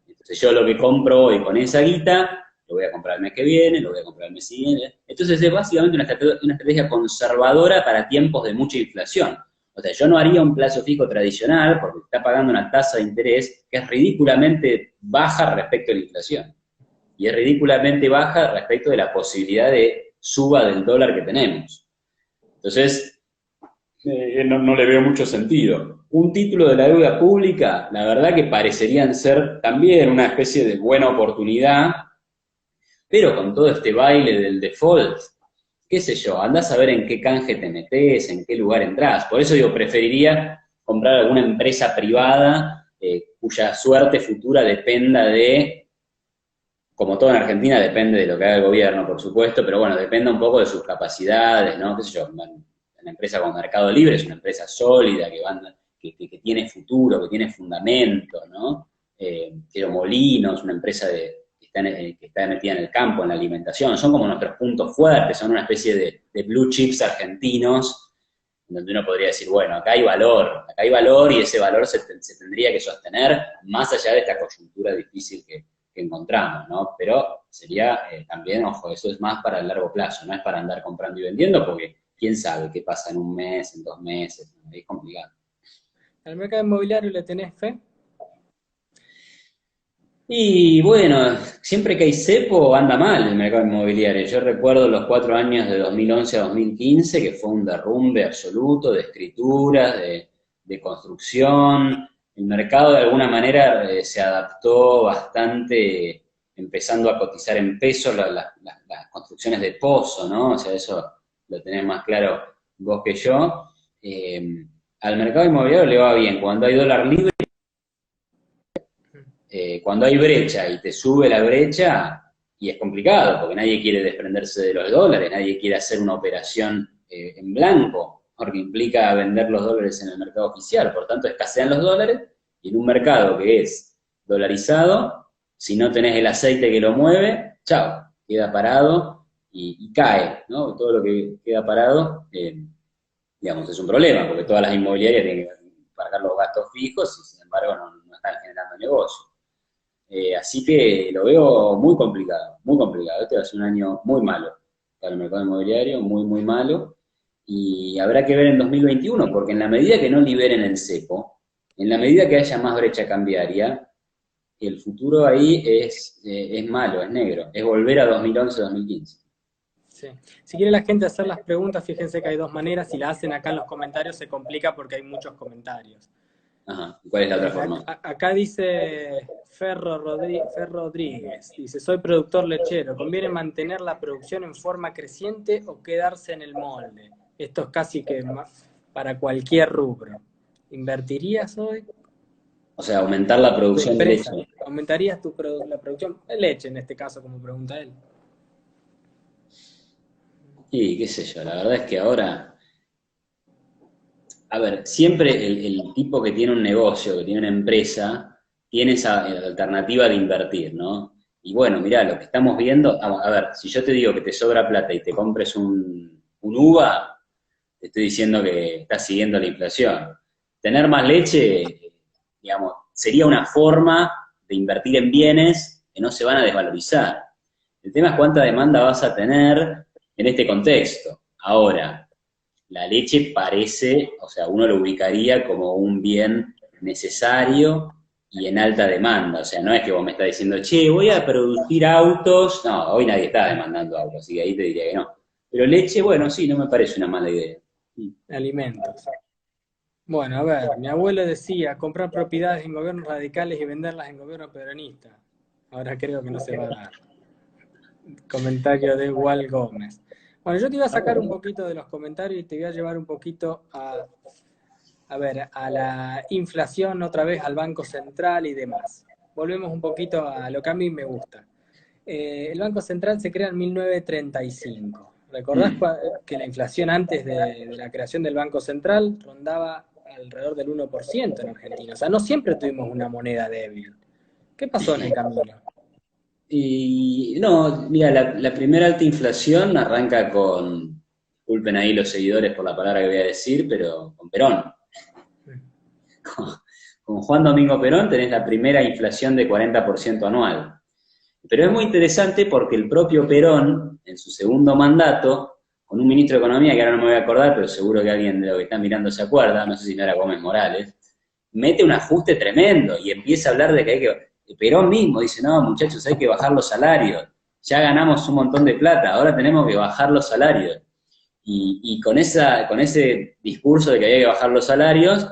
Entonces yo lo que compro hoy con esa guita, lo voy a comprar el mes que viene, lo voy a comprar el mes siguiente. Entonces es básicamente una estrategia conservadora para tiempos de mucha inflación. O sea, yo no haría un plazo fijo tradicional porque está pagando una tasa de interés que es ridículamente baja respecto a la inflación. Y es ridículamente baja respecto de la posibilidad de suba del dólar que tenemos. Entonces, no le veo mucho sentido. Un título de la deuda pública, la verdad que parecerían ser también una especie de buena oportunidad, pero con todo este baile del default, qué sé yo, andás a ver en qué canje te metés, en qué lugar entrás. Por eso digo, preferiría comprar alguna empresa privada cuya suerte futura dependa de, como todo en Argentina, depende de lo que haga el gobierno, por supuesto, pero bueno, depende un poco de sus capacidades, ¿no? Qué sé yo, una empresa con Mercado Libre es una empresa sólida, que tiene futuro, que tiene fundamentos, ¿no? Quiero Molinos, una empresa que está metida en el campo, en la alimentación, son como nuestros puntos fuertes, son una especie de blue chips argentinos, donde uno podría decir, bueno, acá hay valor y ese valor se tendría que sostener más allá de esta coyuntura difícil que encontramos, ¿no? Pero sería también, ojo, eso es más para el largo plazo, no es para andar comprando y vendiendo, porque quién sabe qué pasa en un mes, en 2 meses, ¿no? Es complicado. ¿Al mercado inmobiliario le tenés fe? Y bueno, siempre que hay cepo anda mal el mercado inmobiliario. Yo recuerdo los 4 años de 2011 a 2015, que fue un derrumbe absoluto de escrituras, de construcción. El mercado de alguna manera se adaptó bastante, empezando a cotizar en pesos las construcciones de pozo, ¿no? O sea, eso lo tenés más claro vos que yo. Eh, Al mercado inmobiliario le va bien. Cuando hay dólar libre, cuando hay brecha y te sube la brecha, y es complicado, porque nadie quiere desprenderse de los dólares, nadie quiere hacer una operación en blanco, porque implica vender los dólares en el mercado oficial, por tanto escasean los dólares, y en un mercado que es dolarizado, si no tenés el aceite que lo mueve, chao, queda parado y cae, ¿no? Todo lo que queda parado, digamos, es un problema, porque todas las inmobiliarias tienen que pagar los gastos fijos y sin embargo no están generando negocio. Así que lo veo muy complicado, muy complicado. Este va a ser un año muy malo para el mercado inmobiliario, muy, muy malo. Y habrá que ver en 2021, porque en la medida que no liberen el cepo, en la medida que haya más brecha cambiaria, el futuro ahí es malo, es negro. Es volver a 2011-2015. Sí. Si quiere la gente hacer las preguntas, fíjense que hay dos maneras. Si la hacen acá en los comentarios se complica porque hay muchos comentarios. Ajá. ¿Y cuál es la otra forma? Acá dice Ferro Rodríguez, dice, soy productor lechero, ¿conviene mantener la producción en forma creciente o quedarse en el molde? Esto es casi que para cualquier rubro. ¿Invertirías hoy? O sea, aumentar la Tu producción de empresa, leche. ¿aumentarías la producción de leche en este caso, como pregunta él? Y qué sé yo, la verdad es que ahora, a ver, siempre el tipo que tiene un negocio, que tiene una empresa, tiene esa alternativa de invertir, ¿no? Y bueno, mirá, lo que estamos viendo, a ver, si yo te digo que te sobra plata y te compres un uva, te estoy diciendo que estás siguiendo la inflación. Tener más leche, digamos, sería una forma de invertir en bienes que no se van a desvalorizar. El tema es cuánta demanda vas a tener en este contexto. Ahora, la leche parece, o sea, uno lo ubicaría como un bien necesario y en alta demanda. O sea, no es que vos me estás diciendo, che, voy a producir autos. No, hoy nadie está demandando autos, así que ahí te diría que no. Pero leche, bueno, sí, no me parece una mala idea. Alimentos. Bueno, a ver, mi abuelo decía comprar propiedades en gobiernos radicales y venderlas en gobierno peronista. Ahora creo que no se va a dar. Comentario de Wal Gómez. Bueno, yo te iba a sacar un poquito de los comentarios y te voy a llevar un poquito a ver, a la inflación otra vez, al Banco Central y demás. Volvemos un poquito a lo que a mí me gusta. El Banco Central se crea en 1935. ¿Recordás que la inflación antes de la creación del Banco Central rondaba alrededor del 1% en Argentina? O sea, no siempre tuvimos una moneda débil. ¿Qué pasó en el camino? Y no, mira, la primera alta inflación arranca con, disculpen ahí los seguidores por la palabra que voy a decir, pero con Perón. Con, con Juan Domingo Perón tenés la primera inflación de 40% anual. Pero es muy interesante porque el propio Perón, en su segundo mandato, con un ministro de Economía, que ahora no me voy a acordar, pero seguro que alguien de lo que está mirando se acuerda, no sé si no era Gómez Morales, mete un ajuste tremendo y empieza a hablar de que hay que... Perón mismo dice, no, muchachos, hay que bajar los salarios. Ya ganamos un montón de plata, ahora tenemos que bajar los salarios. Y con ese discurso de que había que bajar los salarios,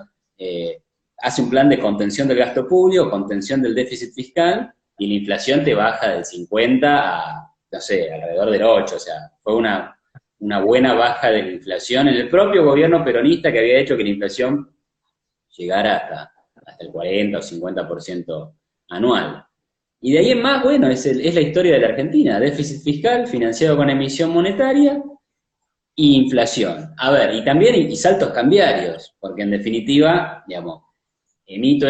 hace un plan de contención del gasto público, contención del déficit fiscal, y la inflación te baja del 50 a, no sé, alrededor del 8. O sea, fue una buena baja de la inflación en el propio gobierno peronista que había hecho que la inflación llegara hasta el 40 o 50% anual. Y de ahí en más, bueno, es la historia de la Argentina, déficit fiscal financiado con emisión monetaria y inflación. A ver, y también y saltos cambiarios, porque en definitiva, digamos, emito,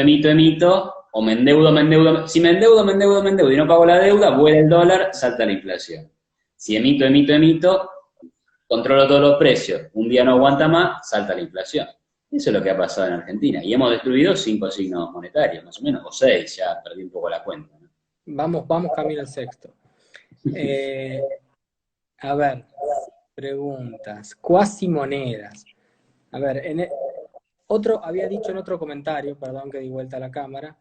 o me endeudo. Si me endeudo y no pago la deuda, vuela el dólar, salta la inflación. Si emito, controlo todos los precios, un día no aguanta más, salta la inflación. Eso es lo que ha pasado en Argentina. Y hemos destruido 5 signos monetarios, más o menos, o 6, ya perdí un poco la cuenta, ¿no? Vamos camino al sexto. A ver, preguntas. Cuasimonedas. A ver, otro había dicho en otro comentario, perdón que di vuelta a la cámara,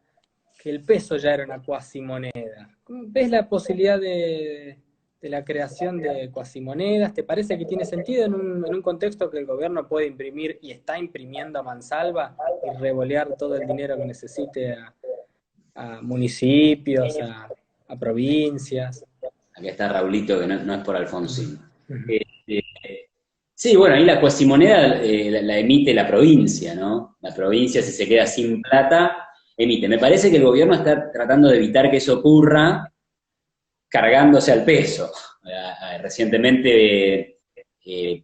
que el peso ya era una cuasimoneda. ¿Ves la posibilidad de la creación de cuasimonedas? ¿Te parece que tiene sentido en un contexto que el gobierno puede imprimir y está imprimiendo a mansalva y revolear todo el dinero que necesite a municipios, a provincias? Acá está Raulito, que no es por Alfonsín. Eh, sí, bueno, ahí la cuasimoneda la emite la provincia, ¿no? La provincia, si se queda sin plata, emite. Me parece que el gobierno está tratando de evitar que eso ocurra cargándose al peso. Recientemente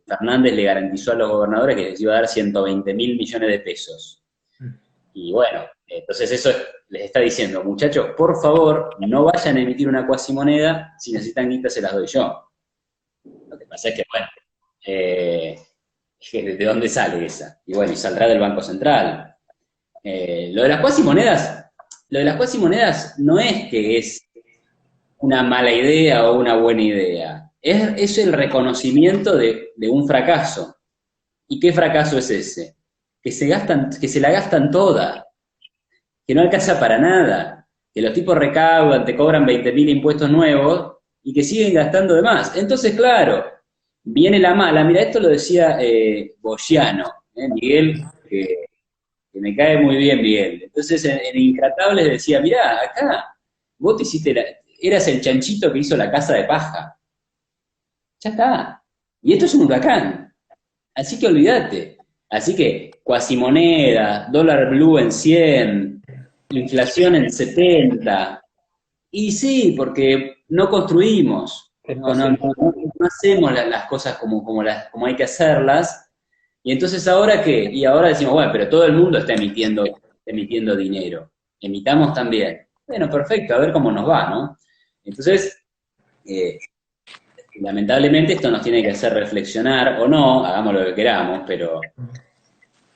Fernández le garantizó a los gobernadores que les iba a dar 120.000 millones de pesos. Y bueno, entonces eso les está diciendo, muchachos, por favor, no vayan a emitir una cuasimoneda, si necesitan guita se las doy yo. Lo que pasa es que, bueno, ¿de dónde sale esa? Y bueno, y saldrá del Banco Central. Lo de las cuasimonedas no es que es una mala idea o una buena idea. Es el reconocimiento de un fracaso. ¿Y qué fracaso es ese? Que se la gastan toda, que no alcanza para nada, que los tipos recaudan, te cobran 20.000 impuestos nuevos y que siguen gastando de más. Entonces, claro, viene la mala. Mira, esto lo decía Bogiano, Miguel, que que me cae muy bien Miguel. Entonces en Intratables decía, mirá, acá, vos te hiciste, eras el chanchito que hizo la casa de paja. Ya está. Y esto es un huracán. Así que olvídate. Así que cuasimoneda, dólar blue en 100, inflación en 70. Y sí, porque no construimos, no hacemos las cosas como hay que hacerlas. Y entonces, ¿ahora qué? Y ahora decimos, bueno, pero todo el mundo está emitiendo dinero. Emitamos también. Bueno, perfecto, a ver cómo nos va, ¿no? Entonces, eh, lamentablemente esto nos tiene que hacer reflexionar, o no, hagamos lo que queramos, pero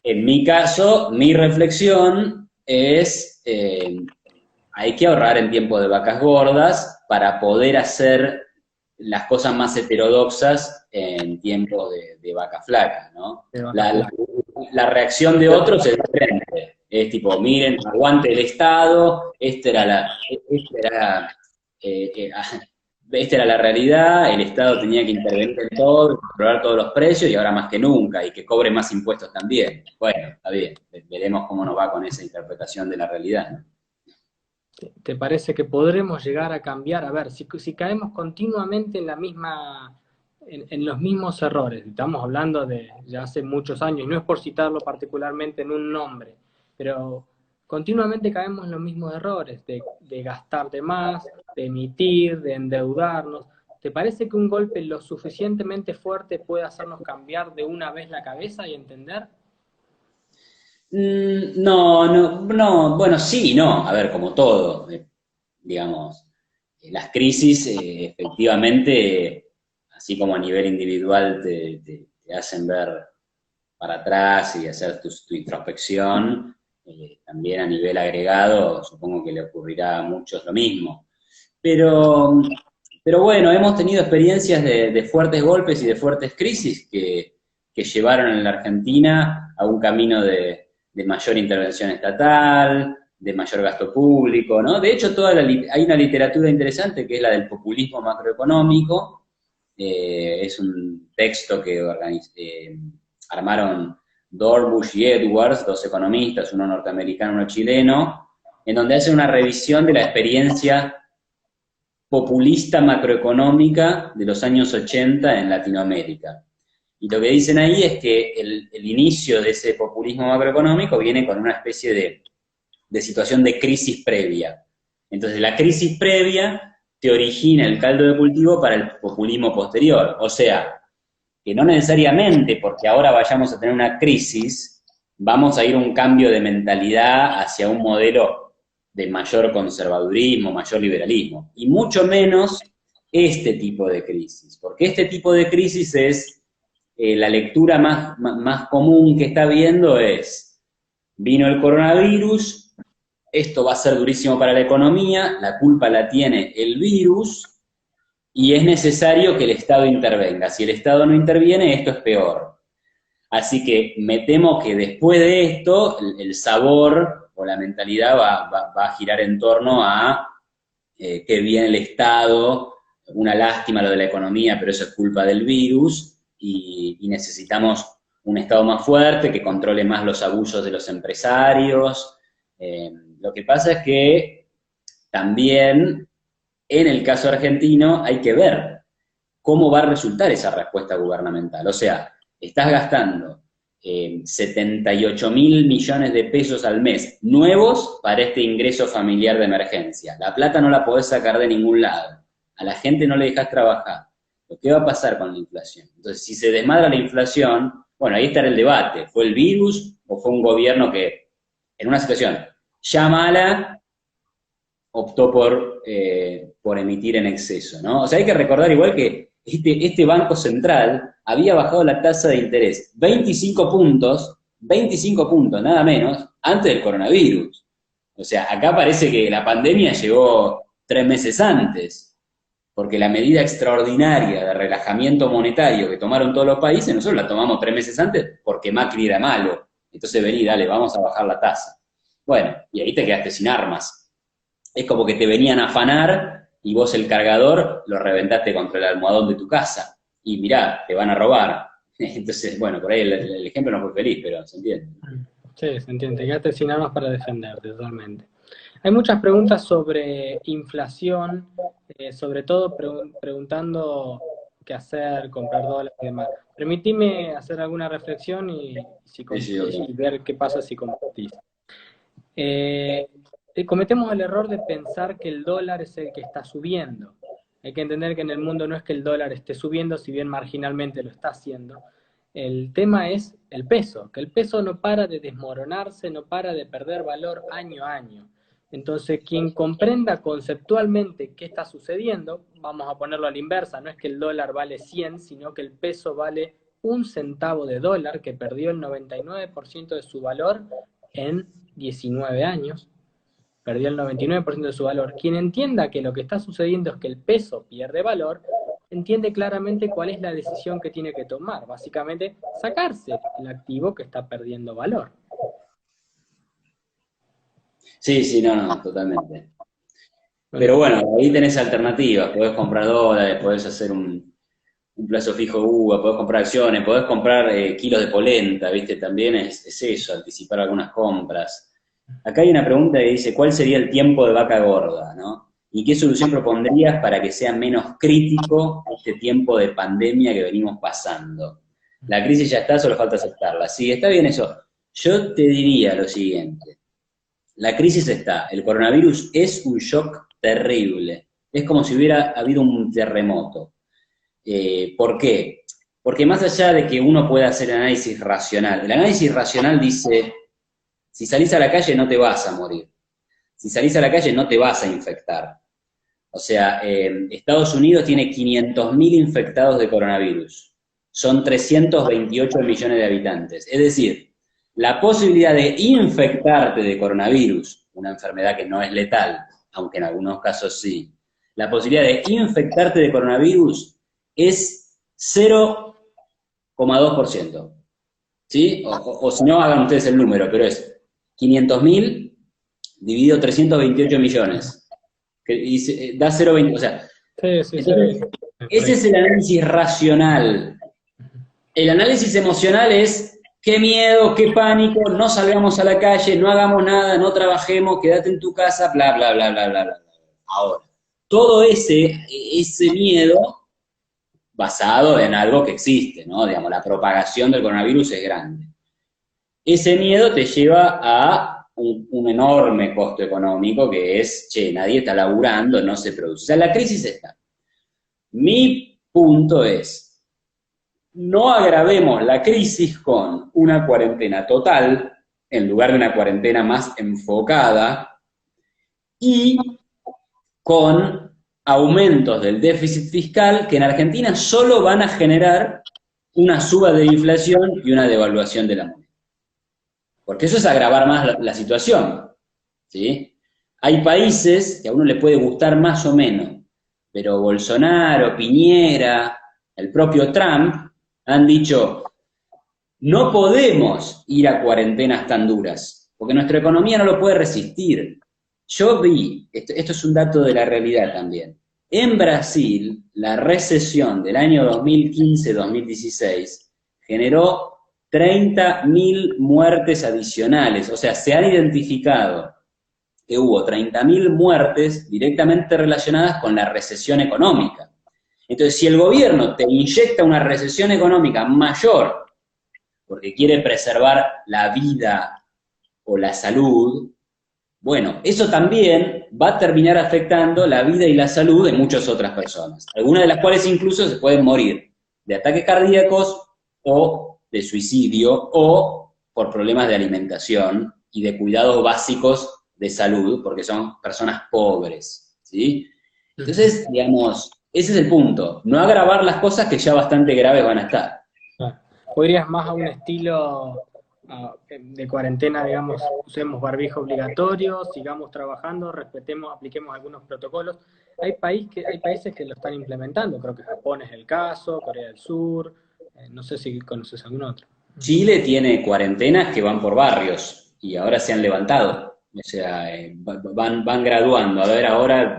en mi caso, mi reflexión es, hay que ahorrar en tiempo de vacas gordas para poder hacer las cosas más heterodoxas en tiempo de vaca flaca, ¿no? La reacción de otros es diferente. Es tipo, miren, aguante el Estado, esta era la realidad, el Estado tenía que intervenir en todo, controlar todos los precios y ahora más que nunca, y que cobre más impuestos también. Bueno, está bien, veremos cómo nos va con esa interpretación de la realidad, ¿no? ¿Te parece que podremos llegar a cambiar? A ver, si caemos continuamente en la misma, en los mismos errores, estamos hablando de ya hace muchos años, y no es por citarlo particularmente en un nombre, pero continuamente caemos en los mismos errores, de gastar de más, de emitir, de endeudarnos. ¿Te parece que un golpe lo suficientemente fuerte puede hacernos cambiar de una vez la cabeza y entender? No, no, no, bueno, sí, no, a ver, como todo, digamos, las crisis efectivamente, así como a nivel individual te hacen ver para atrás y hacer tu introspección, también a nivel agregado supongo que le ocurrirá a muchos lo mismo. Pero, pero bueno, hemos tenido experiencias de fuertes golpes y de fuertes crisis que llevaron a la Argentina a un camino de mayor intervención estatal, de mayor gasto público, ¿no? De hecho, hay una literatura interesante que es la del populismo macroeconómico, es un texto que armaron Dorbush y Edwards, dos economistas, uno norteamericano y uno chileno, en donde hacen una revisión de la experiencia populista macroeconómica de los años 80 en Latinoamérica. Y lo que dicen ahí es que el inicio de ese populismo macroeconómico viene con una especie de situación de crisis previa. Entonces la crisis previa te origina el caldo de cultivo para el populismo posterior. O sea, que no necesariamente porque ahora vayamos a tener una crisis, vamos a ir a un cambio de mentalidad hacia un modelo de mayor conservadurismo, mayor liberalismo, y mucho menos este tipo de crisis, porque este tipo de crisis es, la lectura más común que está viendo es, vino el coronavirus, esto va a ser durísimo para la economía, la culpa la tiene el virus, y es necesario que el Estado intervenga. Si el Estado no interviene, esto es peor. Así que me temo que después de esto, el sabor o la mentalidad va a girar en torno a que viene el Estado, una lástima lo de la economía, pero eso es culpa del virus, y necesitamos un Estado más fuerte, que controle más los abusos de los empresarios. Lo que pasa es que también, en el caso argentino, hay que ver cómo va a resultar esa respuesta gubernamental. O sea, estás gastando 78 mil millones de pesos al mes nuevos para este ingreso familiar de emergencia. La plata no la podés sacar de ningún lado. A la gente no le dejás trabajar. ¿Qué va a pasar con la inflación? Entonces, si se desmadra la inflación, bueno, ahí estará el debate. ¿Fue el virus o fue un gobierno que, en una situación ya mala, optó por emitir en exceso, ¿no? O sea, hay que recordar igual que este Banco Central había bajado la tasa de interés 25 puntos, nada menos, antes del coronavirus. O sea, acá parece que la pandemia llegó 3 meses antes, porque la medida extraordinaria de relajamiento monetario que tomaron todos los países, nosotros la tomamos 3 meses antes porque Macri era malo. Entonces vení, dale, vamos a bajar la tasa. Bueno, y ahí te quedaste sin armas. Es como que te venían a afanar y vos el cargador lo reventaste contra el almohadón de tu casa. Y mirá, te van a robar. Entonces, bueno, por ahí el ejemplo no fue feliz, pero se entiende. Sí, se entiende. Quedaste sin armas para defenderte, totalmente. Hay muchas preguntas sobre inflación, sobre todo preguntando qué hacer, comprar dólares y demás. Permitime hacer alguna reflexión Sí, sí, obvio. y ver qué pasa si compartís. Eh, Cometemos el error de pensar que el dólar es el que está subiendo. Hay que entender que en el mundo no es que el dólar esté subiendo, si bien marginalmente lo está haciendo. El tema es el peso, que el peso no para de desmoronarse, no para de perder valor año a año. Entonces, quien comprenda conceptualmente qué está sucediendo, vamos a ponerlo a la inversa, no es que el dólar vale 100, sino que el peso vale un centavo de dólar, que perdió el 99% de su valor en 19 años, perdió el 99% de su valor. Quien entienda que lo que está sucediendo es que el peso pierde valor, entiende claramente cuál es la decisión que tiene que tomar. Básicamente, sacarse el activo que está perdiendo valor. Sí, sí, no, no, totalmente. Bueno, Pero bueno, ahí tenés alternativas, podés comprar dólares, podés hacer un plazo fijo de uva, podés comprar acciones, podés comprar kilos de polenta, ¿viste? También es eso, anticipar algunas compras. Acá hay una pregunta que dice, ¿cuál sería el tiempo de vaca gorda, no? ¿Y qué solución propondrías para que sea menos crítico este tiempo de pandemia que venimos pasando? La crisis ya está, solo falta aceptarla. Sí, está bien eso. Yo te diría lo siguiente. La crisis está, el coronavirus es un shock terrible. Es como si hubiera habido un terremoto. ¿Por qué? Porque más allá de que uno pueda hacer análisis racional, el análisis racional dice, si salís a la calle no te vas a morir, si salís a la calle no te vas a infectar. O sea, Estados Unidos tiene 500.000 infectados de coronavirus, son 328 millones de habitantes. Es decir, la posibilidad de infectarte de coronavirus, una enfermedad que no es letal, aunque en algunos casos sí, la posibilidad de infectarte de coronavirus es 0,2%. ¿Sí? O si no, hagan ustedes el número, pero es 500.000 dividido 328 millones. Da 0,20, o sea, sí, sí, sí. entonces, ese es el análisis racional. El análisis emocional es qué miedo, qué pánico, no salgamos a la calle, no hagamos nada, no trabajemos, quédate en tu casa, bla, bla, bla, bla, bla, bla. Ahora, todo ese miedo basado en algo que existe, ¿no? Digamos, la propagación del coronavirus es grande. Ese miedo te lleva a un enorme costo económico que es, che, nadie está laburando, no se produce. O sea, la crisis está. Mi punto es, no agravemos la crisis con una cuarentena total, en lugar de una cuarentena más enfocada, y con aumentos del déficit fiscal que en Argentina solo van a generar una suba de inflación y una devaluación de la moneda. Porque eso es agravar más la situación, ¿sí? Hay países que a uno le puede gustar más o menos, pero Bolsonaro, Piñera, el propio Trump han dicho, no podemos ir a cuarentenas tan duras, porque nuestra economía no lo puede resistir. Yo vi, esto es un dato de la realidad también, en Brasil la recesión del año 2015-2016 generó 30.000 muertes adicionales, o sea, se han identificado que hubo 30.000 muertes directamente relacionadas con la recesión económica. Entonces, si el gobierno te inyecta una recesión económica mayor porque quiere preservar la vida o la salud, bueno, eso también va a terminar afectando la vida y la salud de muchas otras personas, algunas de las cuales incluso se pueden morir de ataques cardíacos o de suicidio o por problemas de alimentación y de cuidados básicos de salud, porque son personas pobres, ¿sí? Entonces, digamos, ese es el punto, no agravar las cosas que ya bastante graves van a estar. ¿Podrías más a un estilo de cuarentena, digamos, usemos barbijo obligatorio, sigamos trabajando, respetemos, apliquemos algunos protocolos? Hay países que lo están implementando, creo que Japón es el caso, Corea del Sur, no sé si conoces algún otro. Chile tiene cuarentenas que van por barrios y ahora se han levantado. O sea, van graduando. A ver, ahora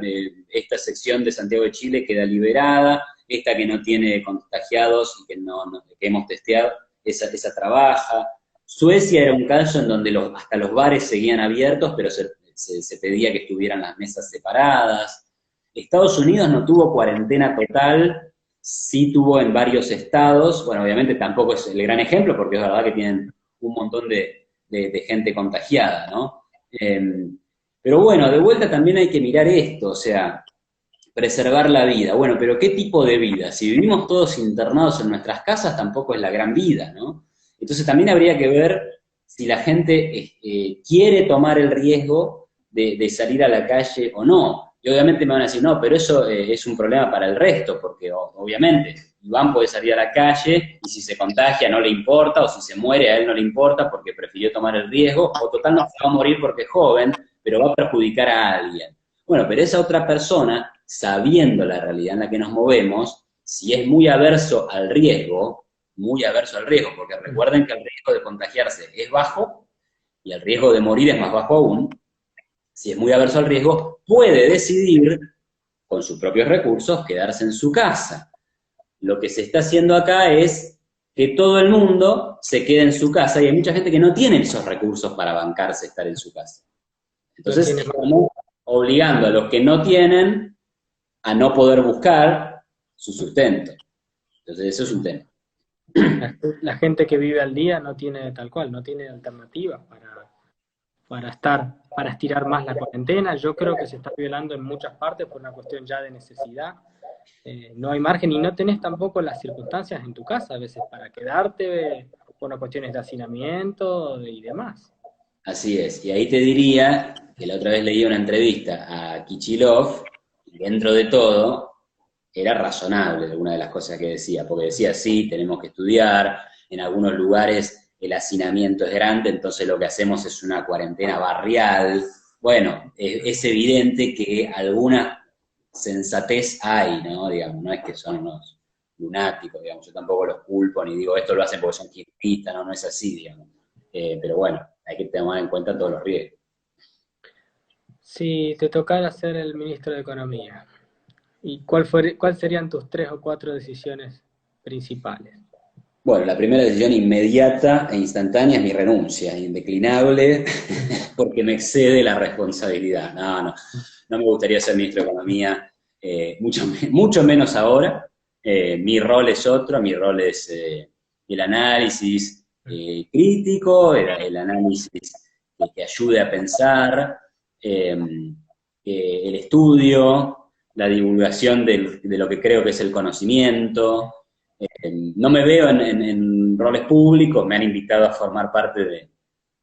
esta sección de Santiago de Chile queda liberada, esta que no tiene contagiados y que hemos testeado, esa trabaja. Suecia era un caso en donde hasta los bares seguían abiertos, pero se pedía que estuvieran las mesas separadas. Estados Unidos no tuvo cuarentena total, sí tuvo en varios estados. Bueno, obviamente tampoco es el gran ejemplo, porque es verdad que tienen un montón de gente contagiada, ¿no? Pero bueno, de vuelta también hay que mirar esto, o sea, preservar la vida. Bueno, pero ¿qué tipo de vida? Si vivimos todos internados en nuestras casas, tampoco es la gran vida, ¿no? Entonces también habría que ver si la gente quiere tomar el riesgo de salir a la calle o no. Y obviamente me van a decir, no, pero eso es un problema para el resto, porque obviamente Iván puede salir a la calle y si se contagia no le importa, o si se muere a él no le importa porque prefirió tomar el riesgo, o total no se va a morir porque es joven, pero va a perjudicar a alguien. Bueno, pero esa otra persona, sabiendo la realidad en la que nos movemos, si es muy averso al riesgo, porque recuerden que el riesgo de contagiarse es bajo y el riesgo de morir es más bajo aún. Si es muy averso al riesgo, puede decidir, con sus propios recursos, quedarse en su casa. Lo que se está haciendo acá es que todo el mundo se quede en su casa y hay mucha gente que no tiene esos recursos para bancarse estar en su casa. Entonces, estamos obligando a los que no tienen a no poder buscar su sustento. Entonces, eso es un tema. La gente que vive al día no tiene tal cual, no tiene alternativas para estirar más la cuarentena. Yo creo que se está violando en muchas partes por una cuestión ya de necesidad. No hay margen y no tenés tampoco las circunstancias en tu casa a veces para quedarte por unas cuestiones de hacinamiento y demás. Así es, y ahí te diría que la otra vez leí una entrevista a Kichilov, y dentro de todo era razonable alguna de las cosas que decía, porque decía, sí, tenemos que estudiar, en algunos lugares el hacinamiento es grande, entonces lo que hacemos es una cuarentena barrial. Bueno, es evidente que alguna sensatez hay, ¿no? Digamos, no es que son unos lunáticos, digamos, yo tampoco los culpo, ni digo esto lo hacen porque son kirchneristas, no, no es así, digamos. Pero bueno, hay que tomar en cuenta todos los riesgos. Si te tocara ser el ministro de Economía, ¿y cuál serían tus 3 o 4 decisiones principales? Bueno, la primera decisión inmediata e instantánea es mi renuncia, indeclinable, porque me excede la responsabilidad. No me gustaría ser ministro de Economía, mucho menos ahora. Mi rol es otro, mi rol es el análisis crítico, el análisis que ayude a pensar, el estudio, la divulgación de lo que creo que es el conocimiento. No me veo en roles públicos, me han invitado a formar parte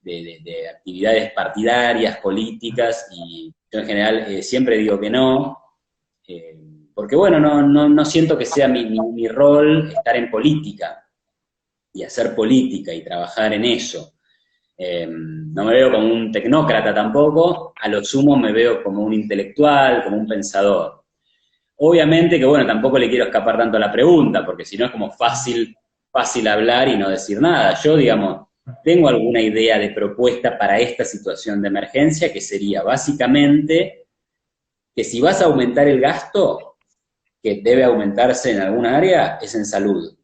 de actividades partidarias, políticas, y yo en general siempre digo que no, porque bueno, no siento que sea mi rol estar en política, y hacer política, y trabajar en eso. No me veo como un tecnócrata tampoco, a lo sumo me veo como un intelectual, como un pensador. Obviamente que, bueno, tampoco le quiero escapar tanto a la pregunta, porque si no es como fácil hablar y no decir nada. Yo, digamos, tengo alguna idea de propuesta para esta situación de emergencia, que sería básicamente que si vas a aumentar el gasto, que debe aumentarse en alguna área, es en salud.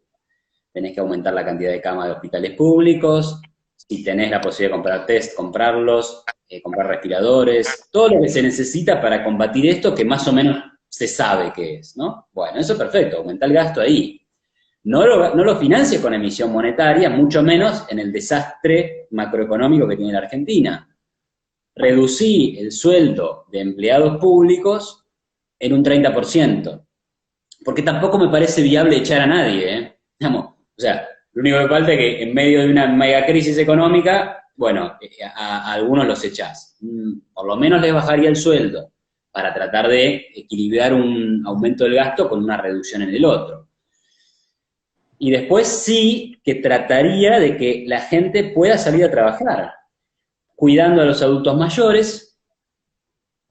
Tenés que aumentar la cantidad de camas de hospitales públicos, si tenés la posibilidad de comprar test, comprarlos, comprar respiradores, todo lo que se necesita para combatir esto, que más o menos se sabe qué es, ¿no? Bueno, eso es perfecto, aumenta el gasto ahí. No lo financie con emisión monetaria, mucho menos en el desastre macroeconómico que tiene la Argentina. Reducí el sueldo de empleados públicos en un 30%, porque tampoco me parece viable echar a nadie, ¿eh? Digamos, o sea, lo único que falta es que en medio de una mega crisis económica, bueno, a algunos los echás. Por lo menos les bajaría el sueldo, para tratar de equilibrar un aumento del gasto con una reducción en el otro. Y después sí que trataría de que la gente pueda salir a trabajar, cuidando a los adultos mayores.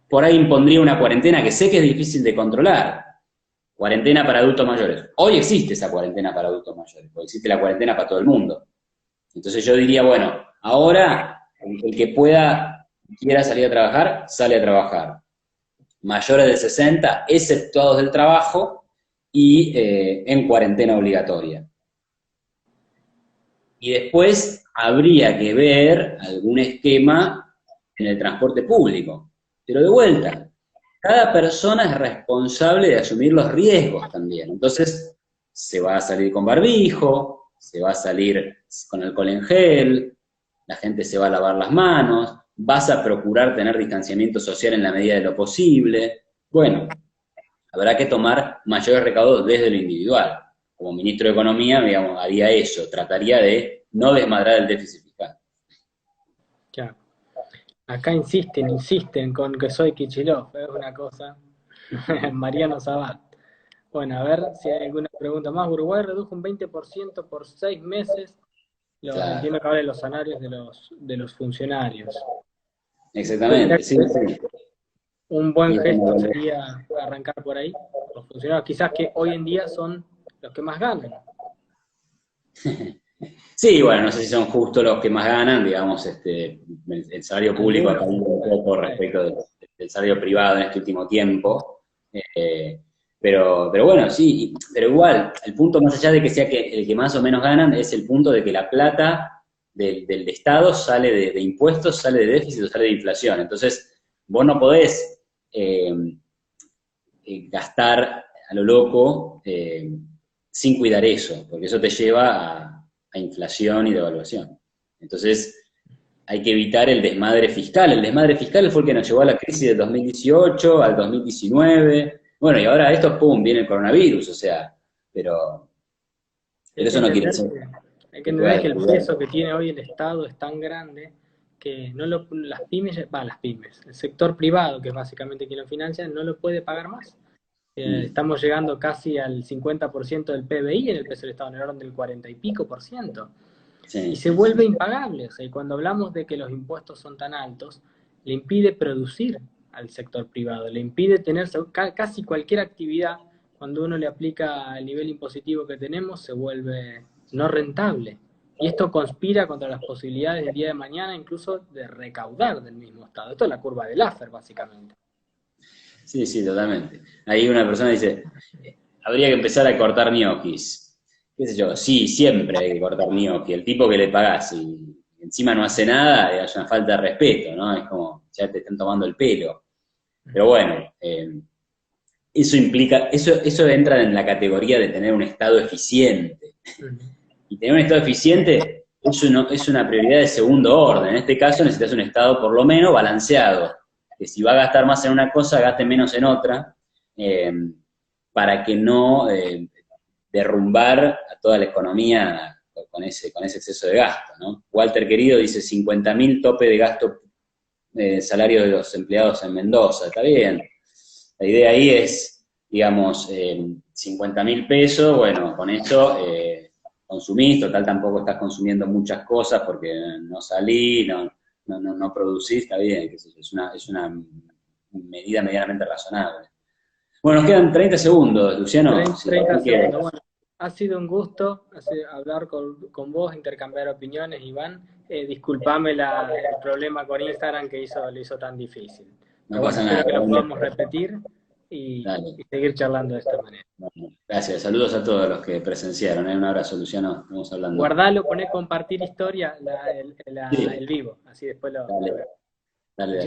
Por ahí impondría una cuarentena que sé que es difícil de controlar. Cuarentena para adultos mayores. Hoy existe esa cuarentena para adultos mayores, porque existe la cuarentena para todo el mundo. Entonces yo diría, bueno, ahora el que quiera salir a trabajar, sale a trabajar. Mayores de 60, exceptuados del trabajo y en cuarentena obligatoria. Y después habría que ver algún esquema en el transporte público. Pero de vuelta, cada persona es responsable de asumir los riesgos también. Entonces, se va a salir con barbijo, se va a salir con alcohol en gel, la gente se va a lavar las manos, vas a procurar tener distanciamiento social en la medida de lo posible. Bueno, habrá que tomar mayores recaudos desde lo individual. Como ministro de Economía, digamos, haría eso, trataría de no desmadrar el déficit fiscal. Ya. Acá insisten con que soy Kicillof, es una cosa. Mariano Sabat. Bueno, a ver si hay alguna pregunta más. Uruguay redujo un 20% por 6 meses. Claro, Entiendo que habla de los salarios de los funcionarios. exactamente, sí, sí. Un buen Y gesto como- sería arrancar por ahí. Los funcionarios, quizás que hoy en día son los que más ganan. Sí, bueno, no sé si son justo los que más ganan, digamos, el salario público ha Algunos, caído un poco respecto del salario privado en este último tiempo. Eh, pero bueno, sí, pero igual, el punto más allá de que sea que el que más o menos ganan, es el punto de que la plata del Estado sale de impuestos, sale de déficit o sale de inflación. Entonces, vos no podés eh, gastar a lo loco sin cuidar eso, porque eso te lleva a inflación y devaluación. Entonces, hay que evitar el desmadre fiscal. El desmadre fiscal fue el que nos llevó a la crisis del 2018, al 2019. Bueno, y ahora esto, pum, viene el coronavirus, o sea, Hay pero que eso no quiere entender decir que, que pueda el descuidar. peso que tiene hoy el Estado es tan grande que no las pymes, el sector privado, que es básicamente quien lo financia, no lo puede pagar más. Mm, Estamos llegando casi al 50% del PBI en el peso del Estado, en el orden del 40 y pico por ciento. Y sí, se vuelve impagable. O sea, y cuando hablamos de que los impuestos son tan altos, le impide producir al sector privado, le impide tener casi cualquier actividad. Cuando uno le aplica el nivel impositivo que tenemos, se vuelve no rentable. Y esto conspira contra las posibilidades del día de mañana, incluso de recaudar del mismo Estado. Esto es la curva de Laffer, básicamente. sí, sí, totalmente. Ahí una persona dice, habría que empezar a cortar ñoquis. ¿Qué sé yo? Sí, siempre hay que cortar ñoquis. El tipo que le pagás y encima no hace nada, es una falta de respeto, ¿no? Es como, ya te están tomando el pelo. Pero bueno, eso implica, eso entra en la categoría de tener un Estado eficiente. Y tener un Estado eficiente es una prioridad de segundo orden. En este caso necesitas un Estado por lo menos balanceado, que si va a gastar más en una cosa, gaste menos en otra, eh, para que no derrumbar a toda la economía con ese exceso de gasto, ¿no? Walter Querido dice 50.000 tope de gasto, salario de los empleados en Mendoza, está bien. La idea ahí es, digamos, 50.000 pesos, bueno, con eso consumís, total tampoco estás consumiendo muchas cosas porque no salís, no producís, está bien, es una medida medianamente razonable. Bueno, nos quedan 30 segundos, Luciano, si 30 quieres. segundos. Bueno, ha sido un gusto hablar con vos, intercambiar opiniones, Iván. Disculpame el problema con Instagram que lo hizo tan difícil. No Pero bueno, pasa espero nada. que lo podamos repetir y Dale. seguir charlando de esta manera. Bueno, gracias. Saludos a todos los que presenciaron. Un abrazo, Luciano. Vamos hablando. Guardalo, poné compartir historia, Sí, el vivo, así después lo dale, veo. dale, dale. Muchísimas